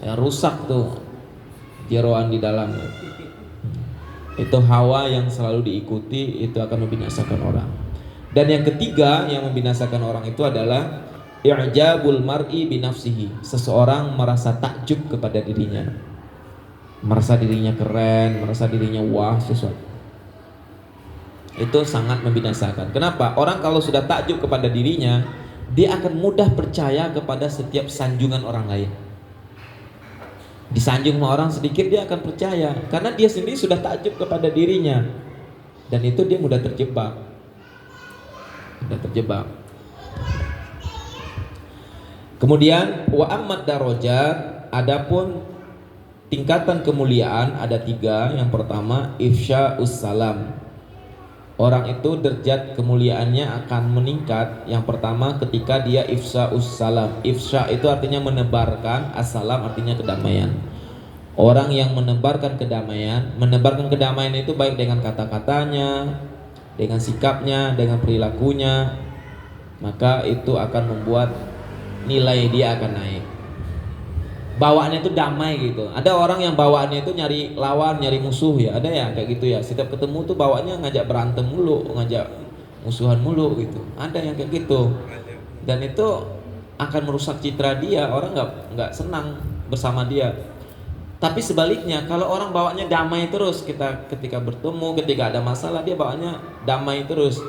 Speaker 1: Ya rusak tuh jeroan di dalamnya. Itu hawa yang selalu diikuti, itu akan membinasakan orang. Dan yang ketiga yang membinasakan orang itu adalah i'jabul mar'i binafsihi. Seseorang merasa takjub kepada dirinya, merasa dirinya keren, merasa dirinya wah sesuatu. Itu sangat membinasakan. Kenapa? Orang kalau sudah takjub kepada dirinya, dia akan mudah percaya kepada setiap sanjungan orang lain. Disanjung sama orang sedikit dia akan percaya, karena dia sendiri sudah takjub kepada dirinya. Dan itu dia mudah terjebak. Kemudian wa ammat darajat, adapun tingkatan kemuliaan ada 3. Yang pertama ifsya'us salam. Orang itu derajat kemuliaannya akan meningkat. Yang pertama ketika dia ifsya'us salam. Ifsya itu artinya menebarkan, as-salam artinya kedamaian. Orang yang menebarkan kedamaian itu baik dengan kata-katanya, dengan sikapnya, dengan perilakunya, maka itu akan membuat nilai dia akan naik. Bawaannya itu damai gitu. Ada orang yang bawaannya itu nyari lawan, nyari musuh ya. Ada ya kayak gitu ya. Setiap ketemu tuh bawaannya ngajak berantem mulu, ngajak musuhan mulu gitu. Ada yang kayak gitu. Dan itu akan merusak citra dia. Orang nggak senang bersama dia. Tapi sebaliknya, kalau orang bawaannya damai terus, kita ketika bertemu, ketika ada masalah dia bawaannya damai terus,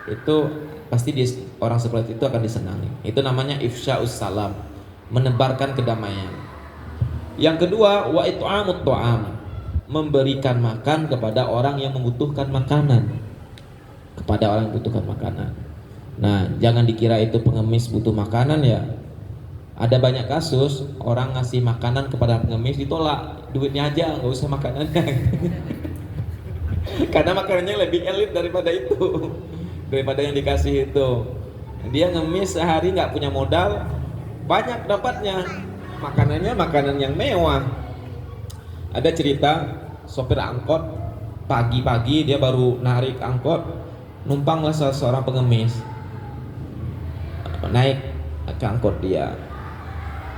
Speaker 1: itu pasti orang seperti itu akan disenangi. Itu namanya ifsya'us salam, menebarkan kedamaian. Yang kedua, wa it'amut ta'am, memberikan makan kepada orang yang membutuhkan makanan. Nah, jangan dikira itu pengemis butuh makanan ya. Ada banyak kasus orang ngasih makanan kepada pengemis ditolak, duitnya aja, nggak usah makanannya. Karena makanannya lebih elit daripada itu, daripada yang dikasih itu. Dia ngemis sehari nggak punya modal, banyak dapatnya. Makanannya makanan yang mewah. Ada cerita sopir angkot, pagi-pagi dia baru narik angkot, numpanglah seorang pengemis, naik ke angkot dia.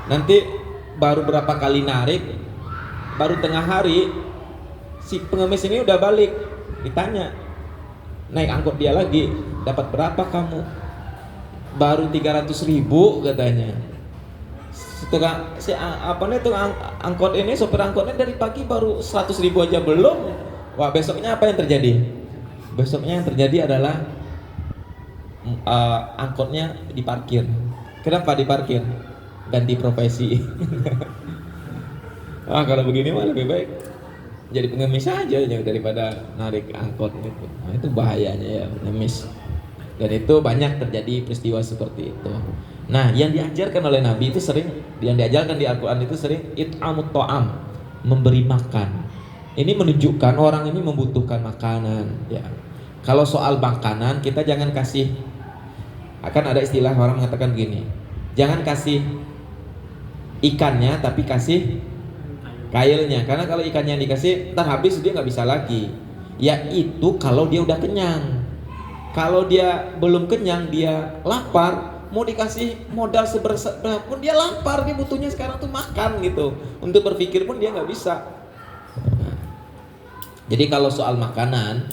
Speaker 1: Nanti baru berapa kali narik, baru tengah hari si pengemis ini udah balik. Ditanya, naik angkot dia lagi, dapat berapa kamu? Baru 300.000 katanya. Tukang angkot ini, sopir angkotnya dari pagi baru 100.000 aja belum. Wah, besoknya apa yang terjadi? Besoknya yang terjadi adalah angkotnya diparkir. Kenapa diparkir? Ganti profesi. Kalau begini mah lebih baik jadi pengemis aja daripada narik angkot gitu. Nah, itu bahayanya ya pengemis. Dan itu banyak terjadi peristiwa seperti itu. Nah, yang diajarkan oleh Nabi itu sering, yang diajarkan di Al-Quran itu sering it'amut ta'am, memberi makan. Ini menunjukkan orang ini membutuhkan makanan. Ya. Kalau soal makanan kita jangan kasih, akan ada istilah orang mengatakan gini, jangan kasih ikannya tapi kasih kailnya. Karena kalau ikannya dikasih, ntar habis dia nggak bisa lagi. Ya itu kalau dia udah kenyang. Kalau dia belum kenyang, dia lapar, mau dikasih modal seberapa pun dia lapar, dia butuhnya sekarang tuh makan gitu. Untuk berpikir pun dia nggak bisa. Nah, jadi kalau soal makanan,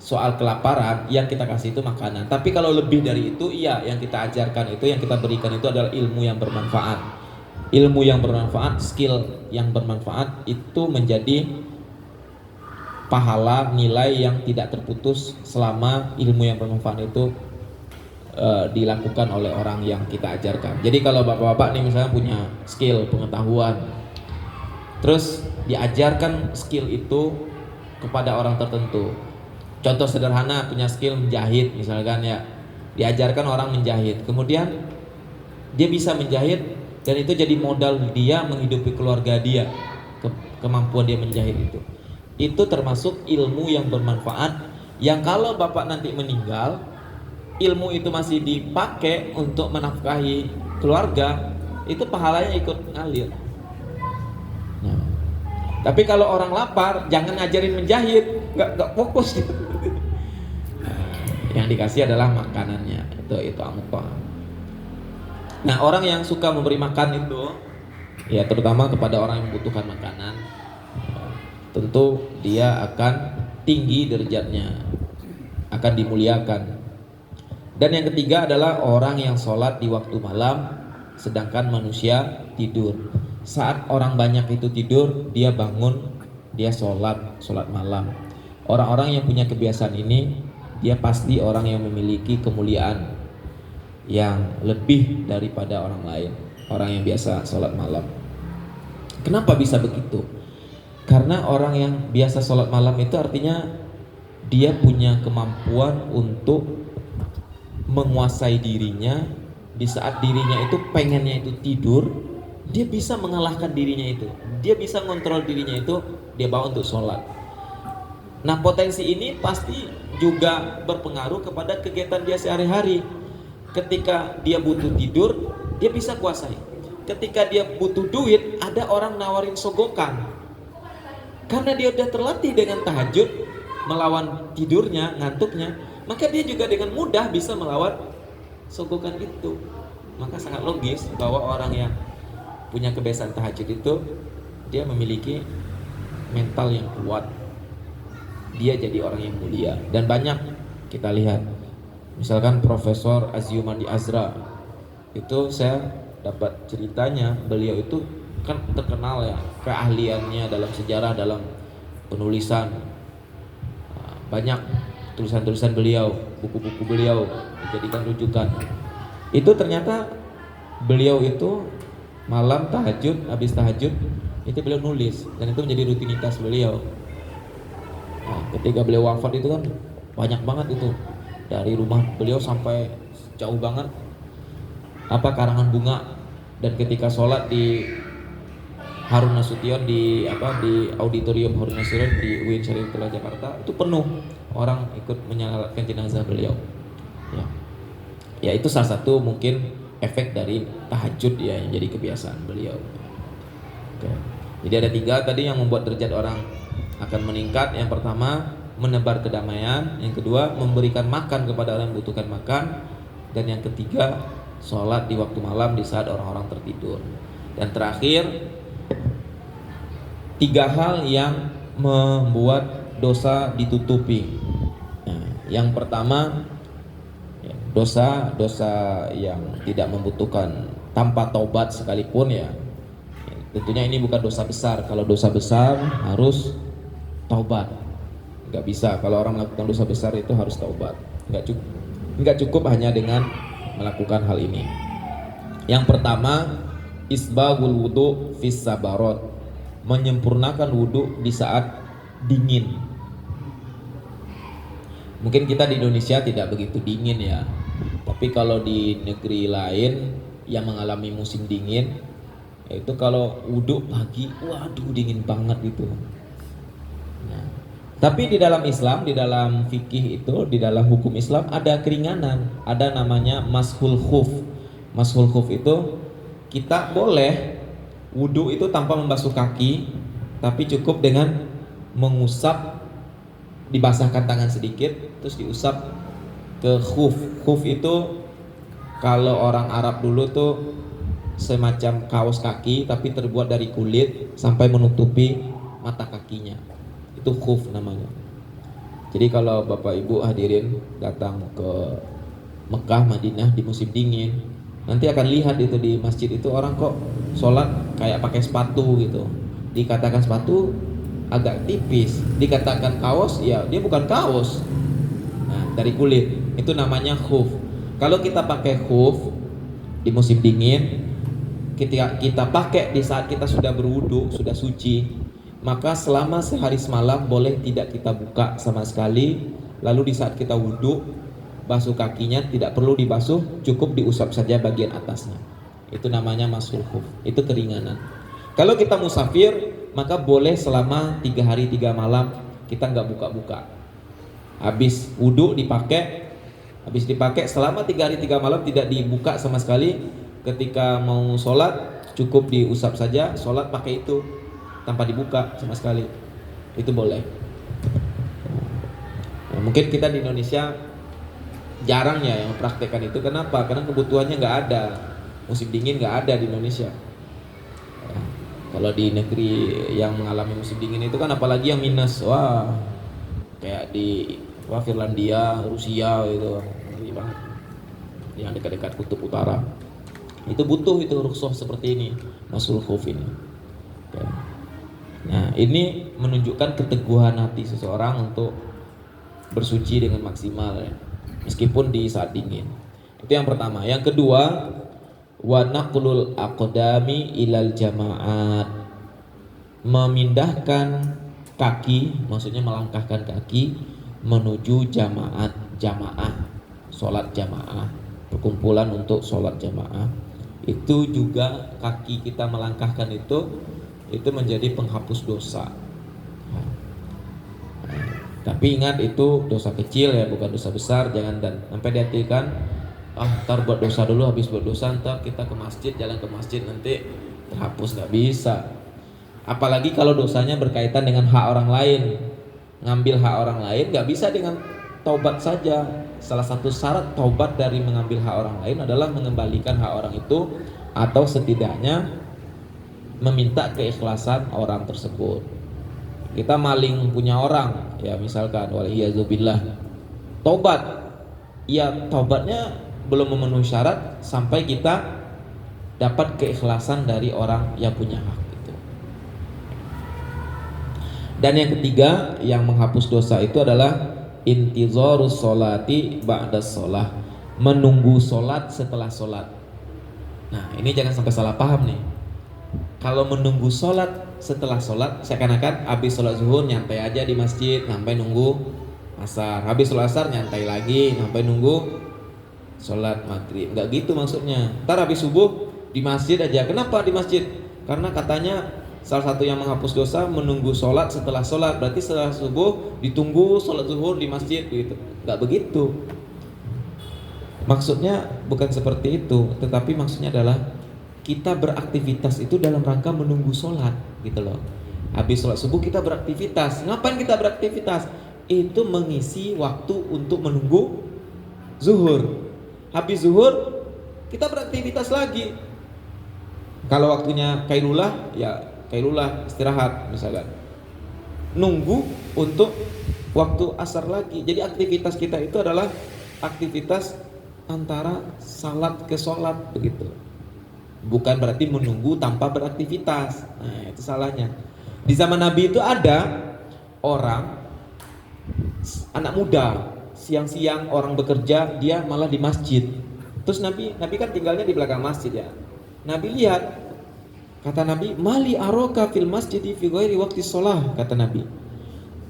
Speaker 1: soal kelaparan, yang kita kasih itu makanan. Tapi kalau lebih dari itu, iya, yang kita ajarkan itu, yang kita berikan itu adalah ilmu yang bermanfaat. Ilmu yang bermanfaat, skill yang bermanfaat itu menjadi pahala, nilai yang tidak terputus selama ilmu yang bermanfaat itu dilakukan oleh orang yang kita ajarkan. Jadi kalau bapak-bapak nih misalnya punya skill, pengetahuan, terus diajarkan skill itu kepada orang tertentu. Contoh sederhana, punya skill menjahit misalkan ya, diajarkan orang menjahit, kemudian dia bisa menjahit dan itu jadi modal dia menghidupi keluarga dia, kemampuan dia menjahit itu termasuk ilmu yang bermanfaat, yang kalau bapak nanti meninggal, ilmu itu masih dipakai untuk menafkahi keluarga, itu pahalanya ikut ngalir. Nah, tapi kalau orang lapar, jangan ngajarin menjahit, nggak fokus. Yang dikasih adalah makanannya, itu amupah. Nah, orang yang suka memberi makan itu, ya terutama kepada orang yang membutuhkan makanan, tentu dia akan tinggi derajatnya, akan dimuliakan. Dan yang ketiga adalah orang yang sholat di waktu malam, sedangkan manusia tidur. Saat orang banyak itu tidur, dia bangun, dia sholat malam. Orang-orang yang punya kebiasaan ini, dia pasti orang yang memiliki kemuliaan yang lebih daripada orang lain, orang yang biasa sholat malam. Kenapa bisa begitu? Karena orang yang biasa sholat malam itu artinya dia punya kemampuan untuk menguasai dirinya. Di saat dirinya itu pengennya itu tidur, dia bisa mengalahkan dirinya itu, dia bisa ngontrol dirinya itu, dia bawa untuk sholat. Nah, potensi ini pasti juga berpengaruh kepada kegiatan dia sehari-hari. Ketika dia butuh tidur, dia bisa kuasai. Ketika dia butuh duit, ada orang nawarin sogokan, karena dia udah terlatih dengan tahajud, melawan tidurnya, ngantuknya, maka dia juga dengan mudah bisa melawan sogokan itu. Maka sangat logis bahwa orang yang punya kebiasaan tahajud itu, dia memiliki mental yang kuat, dia jadi orang yang mulia. Dan banyak kita lihat, misalkan Profesor Aziumandi Azra, itu saya dapat ceritanya, beliau itu kan terkenal ya keahliannya dalam sejarah, dalam penulisan. Banyak tulisan-tulisan beliau, buku-buku beliau dijadikan rujukan. Itu ternyata beliau itu malam tahajud, habis tahajud itu beliau nulis, dan itu menjadi rutinitas beliau. Nah, ketika beliau wafat itu kan banyak banget itu, dari rumah beliau sampai jauh banget karangan bunga. Dan ketika sholat di Harun Nasution, di auditorium Harun Nasution di UIN Syarifullah Jakarta, itu penuh orang ikut menyalatkan jenazah beliau. Ya itu salah satu mungkin efek dari tahajud ya, yang jadi kebiasaan beliau. Oke. Jadi ada 3 tadi yang membuat derajat orang akan meningkat. Yang pertama, menebar kedamaian. Yang kedua, memberikan makan kepada orang yang membutuhkan makan. Dan yang ketiga, sholat di waktu malam di saat orang-orang tertidur. Dan terakhir, 3 hal yang membuat dosa ditutupi. Nah, yang pertama, dosa yang tidak membutuhkan tanpa taubat sekalipun ya. Tentunya ini bukan dosa besar. Kalau dosa besar harus taubat. Nggak bisa. Kalau orang melakukan dosa besar itu harus taubat. Nggak cukup hanya dengan melakukan hal ini. Yang pertama, isbagul wudu fis sabarot, menyempurnakan wudu di saat dingin. Mungkin kita di Indonesia tidak begitu dingin ya, tapi kalau di negeri lain yang mengalami musim dingin, itu kalau wudhu pagi, waduh dingin banget gitu. Nah, tapi di dalam Islam, di dalam fikih itu, di dalam hukum Islam ada keringanan, ada namanya mashul khuf. Mashul khuf itu kita boleh wudhu itu tanpa membasuh kaki, tapi cukup dengan mengusap, dibasahkan tangan sedikit, terus diusap ke khuf. Khuf itu kalau orang Arab dulu tuh semacam kaos kaki tapi terbuat dari kulit sampai menutupi mata kakinya. Itu khuf namanya. Jadi kalau Bapak Ibu hadirin datang ke Mekah, Madinah di musim dingin, nanti akan lihat itu di masjid itu orang kok sholat kayak pakai sepatu gitu. Dikatakan sepatu agak tipis, dikatakan kaos, ya dia bukan kaos. Nah, dari kulit, itu namanya khuf. Kalau kita pakai khuf di musim dingin, kita pakai di saat kita sudah berwudu, sudah suci, maka selama sehari semalam boleh tidak kita buka sama sekali. Lalu di saat kita wudu, basuh kakinya tidak perlu dibasuh, cukup diusap saja bagian atasnya. Itu namanya mashul khuf, itu keringanan. Kalau kita musafir, maka boleh selama 3 hari 3 malam kita nggak buka-buka. Habis wudhu dipakai, selama 3 hari 3 malam tidak dibuka sama sekali. Ketika mau sholat cukup diusap saja, sholat pakai itu tanpa dibuka sama sekali, itu boleh. Nah, mungkin kita di Indonesia jarang ya yang mempraktekkan itu. Kenapa? Karena kebutuhannya nggak ada, musim dingin nggak ada di Indonesia. Kalau di negeri yang mengalami musim dingin itu kan apalagi yang minus, wah kayak di Finlandia, Rusia gitu, yang dekat-dekat kutub utara, itu butuh itu rukhsah seperti ini, mashul khuf ini. Nah, ini menunjukkan keteguhan hati seseorang untuk bersuci dengan maksimal ya, meskipun di saat dingin. Itu yang pertama. Yang kedua, wa naqlul aqdami ilal jama'at, memindahkan kaki, maksudnya melangkahkan kaki menuju jamaah, sholat jamaah, perkumpulan untuk sholat jamaah. Itu juga kaki kita melangkahkan itu menjadi penghapus dosa. Tapi ingat itu dosa kecil ya, bukan dosa besar. Jangan dan sampai diartikan ntar buat dosa dulu, habis buat dosa ntar kita ke masjid, jalan ke masjid nanti terhapus, nggak bisa. Apalagi kalau dosanya berkaitan dengan hak orang lain, ngambil hak orang lain, nggak bisa dengan taubat saja. Salah satu syarat taubat dari mengambil hak orang lain adalah mengembalikan hak orang itu, atau setidaknya meminta keikhlasan orang tersebut. Kita maling punya orang, ya misalkan waliyazubillah, taubat, ya taubatnya belum memenuhi syarat sampai kita dapat keikhlasan dari orang yang punya hak itu. Dan yang ketiga yang menghapus dosa itu adalah intizarus sholati ba'da sholah, menunggu sholat setelah sholat. Nah ini jangan sampai salah paham nih. Kalau menunggu sholat setelah sholat, seakan-akan habis sholat zuhur nyantai aja di masjid sampai nunggu asar, habis sholat asar nyantai lagi sampai nunggu sholat maghrib. Nggak gitu maksudnya. Ntar habis subuh di masjid aja. Kenapa di masjid? Karena katanya salah satu yang menghapus dosa menunggu sholat setelah sholat. Berarti setelah subuh ditunggu sholat zuhur di masjid gitu. Nggak begitu. Maksudnya bukan seperti itu. Tetapi maksudnya adalah kita beraktivitas itu dalam rangka menunggu sholat gitu loh. Habis sholat subuh kita beraktivitas. Ngapain kita beraktivitas? Itu mengisi waktu untuk menunggu zuhur. Habis zuhur kita beraktivitas lagi. Kalau waktunya kailulah, ya kailulah istirahat misalkan. Nunggu untuk waktu asar lagi. Jadi aktivitas kita itu adalah aktivitas antara salat ke sholat begitu. Bukan berarti menunggu tanpa beraktivitas. Nah itu salahnya. Di zaman Nabi itu ada orang, anak muda, siang-siang orang bekerja, dia malah di masjid. Terus Nabi kan tinggalnya di belakang masjid ya. Nabi lihat, kata Nabi, mali aroka fil masjidi fi ghairi waqti sholah, kata Nabi.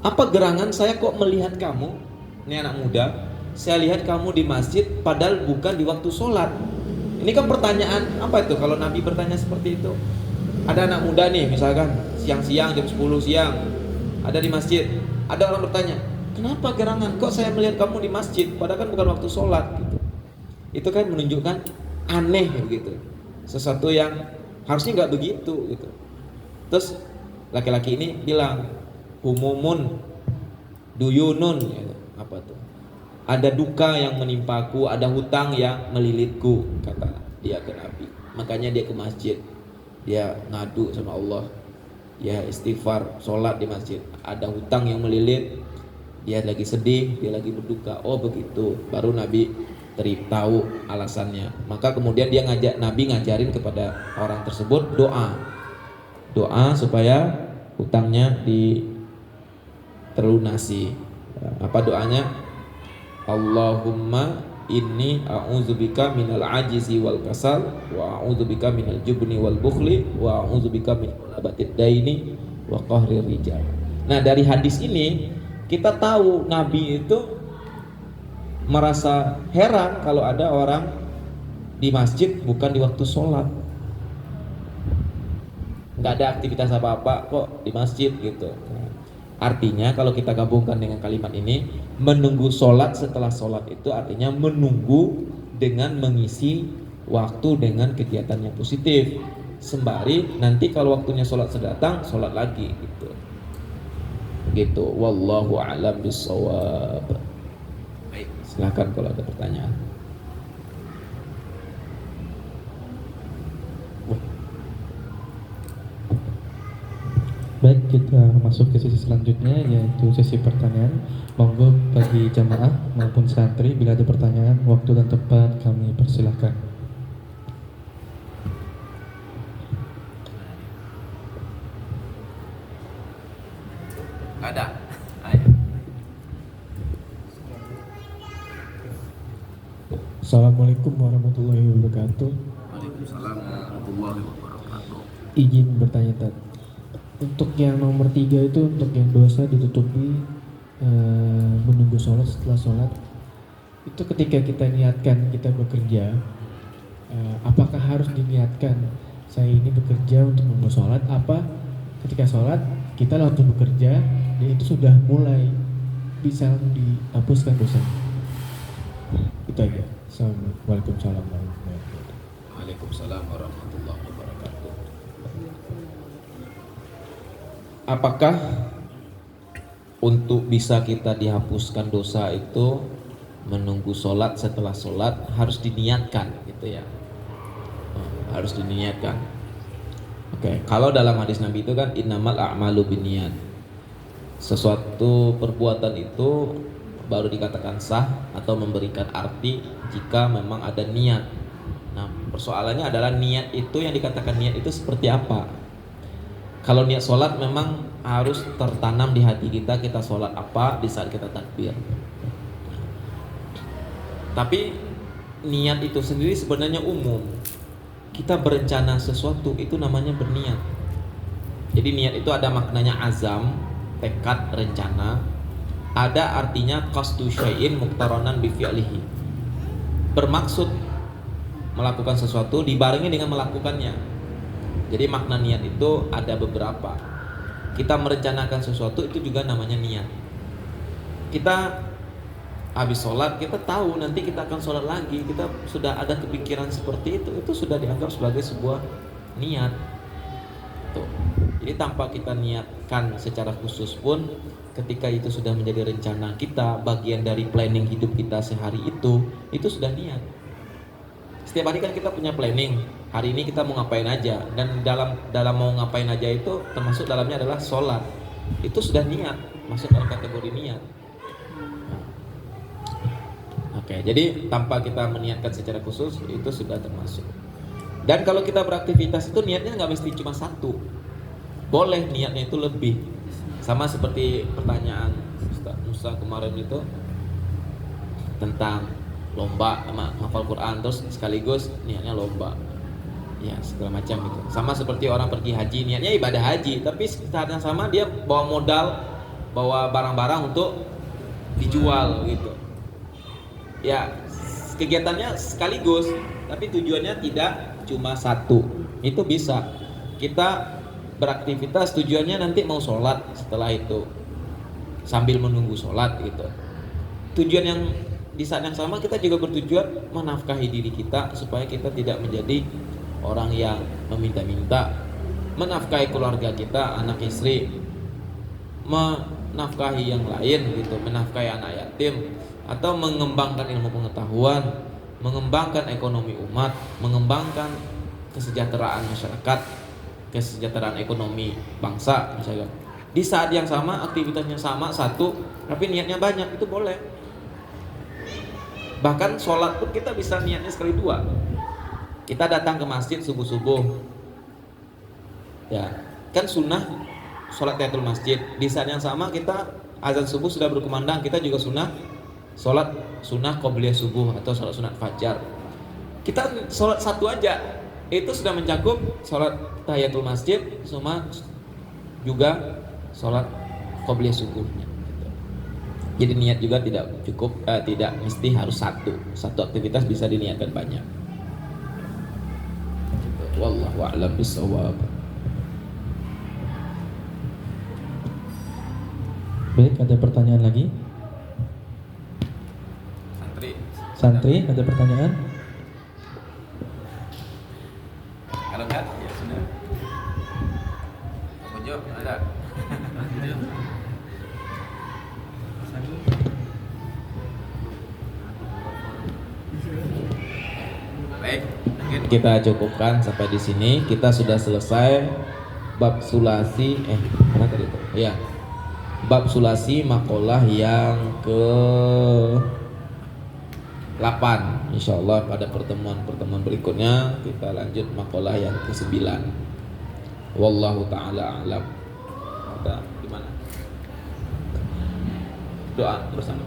Speaker 1: Apa gerangan saya kok melihat kamu ini anak muda, saya lihat kamu di masjid padahal bukan di waktu sholat. Ini kan pertanyaan apa itu kalau Nabi bertanya seperti itu? Ada anak muda nih misalkan siang-siang jam 10 siang ada di masjid, ada orang bertanya, kenapa gerangan kok saya melihat kamu di masjid padahal kan bukan waktu sholat gitu. Itu kan menunjukkan aneh begitu, sesuatu yang harusnya nggak begitu gitu. Terus laki-laki ini bilang humumun duyunun gitu. Apa tuh, ada duka yang menimpaku, ada hutang yang melilitku, kata dia ke Nabi. Makanya dia ke masjid, dia ngadu sama Allah, dia istighfar, sholat di masjid. Ada hutang yang melilit, dia lagi sedih, dia lagi berduka. Oh begitu, baru Nabi tahu alasannya. Maka kemudian dia Nabi ngajarin kepada orang tersebut doa supaya hutangnya terlunasi. Apa doanya? Allahumma inni a'udzubika minal ajizi wal kasal wa a'udzubika minal jubni wal bukhli wa a'udzubika min ghalabati daini wa qahrir rijal. Nah, dari hadis ini kita tahu Nabi itu merasa heran kalau ada orang di masjid bukan di waktu sholat, nggak ada aktivitas apa-apa kok di masjid gitu. Artinya kalau kita gabungkan dengan kalimat ini, menunggu sholat setelah sholat itu artinya menunggu dengan mengisi waktu dengan kegiatan yang positif, sembari nanti kalau waktunya sholat sudah datang, sholat lagi gitu. Wallahu a'lam bishawab. Baik, silakan kalau ada pertanyaan.
Speaker 2: Baik, kita masuk ke sesi selanjutnya, yaitu sesi pertanyaan. Monggo bagi jamaah maupun santri, bila ada pertanyaan, waktu dan tempat kami persilahkan.
Speaker 1: Ada.
Speaker 2: Assalamualaikum warahmatullahi wabarakatuh.
Speaker 1: Waalaikumsalam warahmatullahi wabarakatuh.
Speaker 2: Izin bertanya, Tat. Untuk yang nomor 3 itu, untuk yang dosa ditutupi menunggu sholat setelah sholat, itu ketika kita niatkan kita bekerja, apakah harus diniatkan saya ini bekerja untuk menunggu sholat, apa ketika sholat kita langsung bekerja dan itu sudah mulai bisa dihapuskan dosa? Itu aja. Assalamualaikum warahmatullahi wabarakatuh.
Speaker 1: Waalaikumsalam warahmatullahi wabarakatuh. Apakah untuk bisa kita dihapuskan dosa itu menunggu sholat, setelah sholat harus diniatkan gitu ya? Harus diniatkan. Oke, kalau dalam hadis Nabi itu kan innamal a'malu binniyat. Sesuatu perbuatan itu baru dikatakan sah atau memberikan arti jika memang ada niat. Nah, persoalannya adalah niat itu, yang dikatakan niat itu seperti apa? Kalau niat sholat memang harus tertanam di hati kita, kita sholat apa di saat kita takbir. Tapi niat itu sendiri sebenarnya umum. Kita berencana sesuatu itu namanya berniat. Jadi niat itu ada maknanya azam, tekad, rencana. Ada artinya qasdu syai'in muqtaranan bi fi'lihi. Bermaksud melakukan sesuatu dibarengi dengan melakukannya. Jadi makna niat itu ada beberapa. Kita merencanakan sesuatu itu juga namanya niat. Kita habis sholat, kita tahu nanti kita akan sholat lagi, kita sudah ada kepikiran seperti itu sudah dianggap sebagai sebuah niat. Tuh. Jadi tanpa kita niatkan secara khusus pun, ketika itu sudah menjadi rencana kita, bagian dari planning hidup kita sehari itu sudah niat. Setiap hari kan kita punya planning, hari ini kita mau ngapain aja, dan dalam mau ngapain aja itu termasuk dalamnya adalah sholat. Itu sudah niat, masuk dalam kategori niat. Oke, jadi tanpa kita meniatkan secara khusus itu sudah termasuk. Dan kalau kita beraktivitas itu niatnya nggak mesti cuma satu, boleh niatnya itu lebih. Sama seperti pertanyaan Ustaz Musa kemarin itu tentang lomba sama hafal Quran, terus sekaligus niatnya lomba, ya segala macam itu. Sama seperti orang pergi haji, niatnya ibadah haji, tapi saat yang sama dia bawa modal, bawa barang-barang untuk dijual gitu. Ya, kegiatannya sekaligus, tapi tujuannya tidak cuma satu. Itu bisa. Kita beraktivitas tujuannya nanti mau sholat, setelah itu sambil menunggu sholat gitu. Tujuan yang di saat yang sama kita juga bertujuan menafkahi diri kita supaya kita tidak menjadi orang yang meminta-minta, menafkahi keluarga kita, anak istri, menafkahi yang lain gitu, menafkahi anak yatim, atau mengembangkan ilmu pengetahuan, mengembangkan ekonomi umat, mengembangkan kesejahteraan masyarakat, kesejahteraan ekonomi bangsa misalnya. Di saat yang sama aktivitasnya sama satu, tapi niatnya banyak, itu boleh. Bahkan sholat pun kita bisa niatnya sekali dua. Kita datang ke masjid subuh-subuh, ya kan sunnah sholat tahiyatul masjid. Di saat yang sama kita azan subuh sudah berkumandang, kita juga sunnah sholat sunnah qobliyah subuh atau sholat sunat fajar. Kita sholat satu aja itu sudah mencakup sholat tahiyatul masjid sama juga sholat qobliyah subuhnya. Jadi niat juga tidak cukup, tidak mesti harus satu aktivitas, bisa diniatkan banyak. Wallahu a'lam bishawab.
Speaker 3: Baik, ada pertanyaan lagi? Santri, ada pertanyaan?
Speaker 1: Kalau enggak, ya sudah. Ojo, ada. Baik, mungkin kita cukupkan sampai di sini. Kita sudah selesai bab sulasi. Mana tadi itu? Ya, bab sulasi makalah yang ke 8. Insyaallah pada pertemuan berikutnya kita lanjut makalah yang ke 9. Wallahu taala a'lam. Kita gimana? Doa bersama.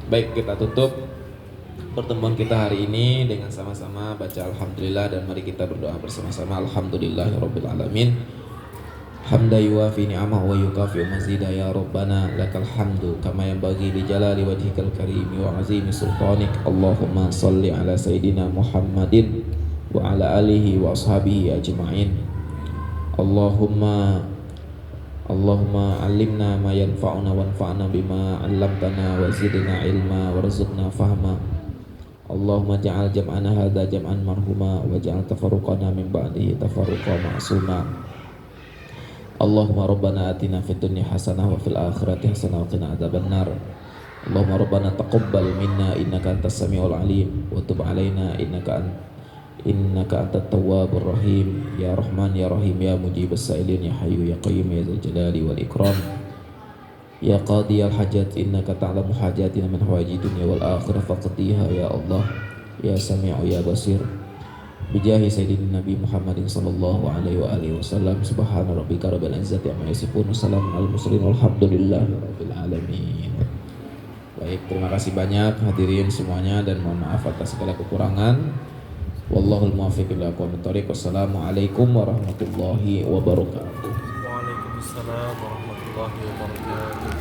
Speaker 1: Baik, kita tutup pertemuan kita hari ini dengan sama-sama baca alhamdulillah, dan mari kita berdoa bersama-sama. Alhamdulillahirabbil alamin. Hamda yuwafi ni'amahu wa yukafi mazida ya rabbana lakal hamdu kama yanbaghi li jalali wajhikal karim wa azimi sultanik. Allahumma salli ala sayidina Muhammadin wa ala alihi wa ashabihi ajma'in. Allahumma alimna ma yanfa'una wanfa'na bima 'allamtana wa zidna ilma warzuqna fahma. Allahumma ja'al jam'ana hadza jam'an marhuma wa ja'al tafarruqana min ba'dihi tafarruqan ma'suma. Allahumma rabbana atina fid dunya hasanah wa fil akhirati hasanah wa qina adzabannar. Allahumma rabbana taqabbal minna innaka antas samiul alim wa tub alaina innaka antat tawwabur rahim. Ya Rahman ya Rahim ya mujibas sa'ilin ya hayyu ya qayyum ya dzal jalali wal ikram. Ya qadiyal hajat innaka ta'lamu hajatina min hawaiji dunya wal akhirah faqdiha ya Allah ya sami'u ya basir. Bijahi sayyidina Nabi Muhammadin sallallahu alaihi wa alihi wasallam. Subhana rabbika rabbil izzati amma yasifun, salamun alal mursalin, walhamdulillahi rabbil alamin. Baik, terima kasih banyak hadirin semuanya dan mohon maaf atas segala kekurangan. Wallahul muwaffiq ila aqwamit thoriq. Wassalamualaikum warahmatullahi wabarakatuh.
Speaker 4: Waalaikumsalam warahmatullahi wabarakatuh.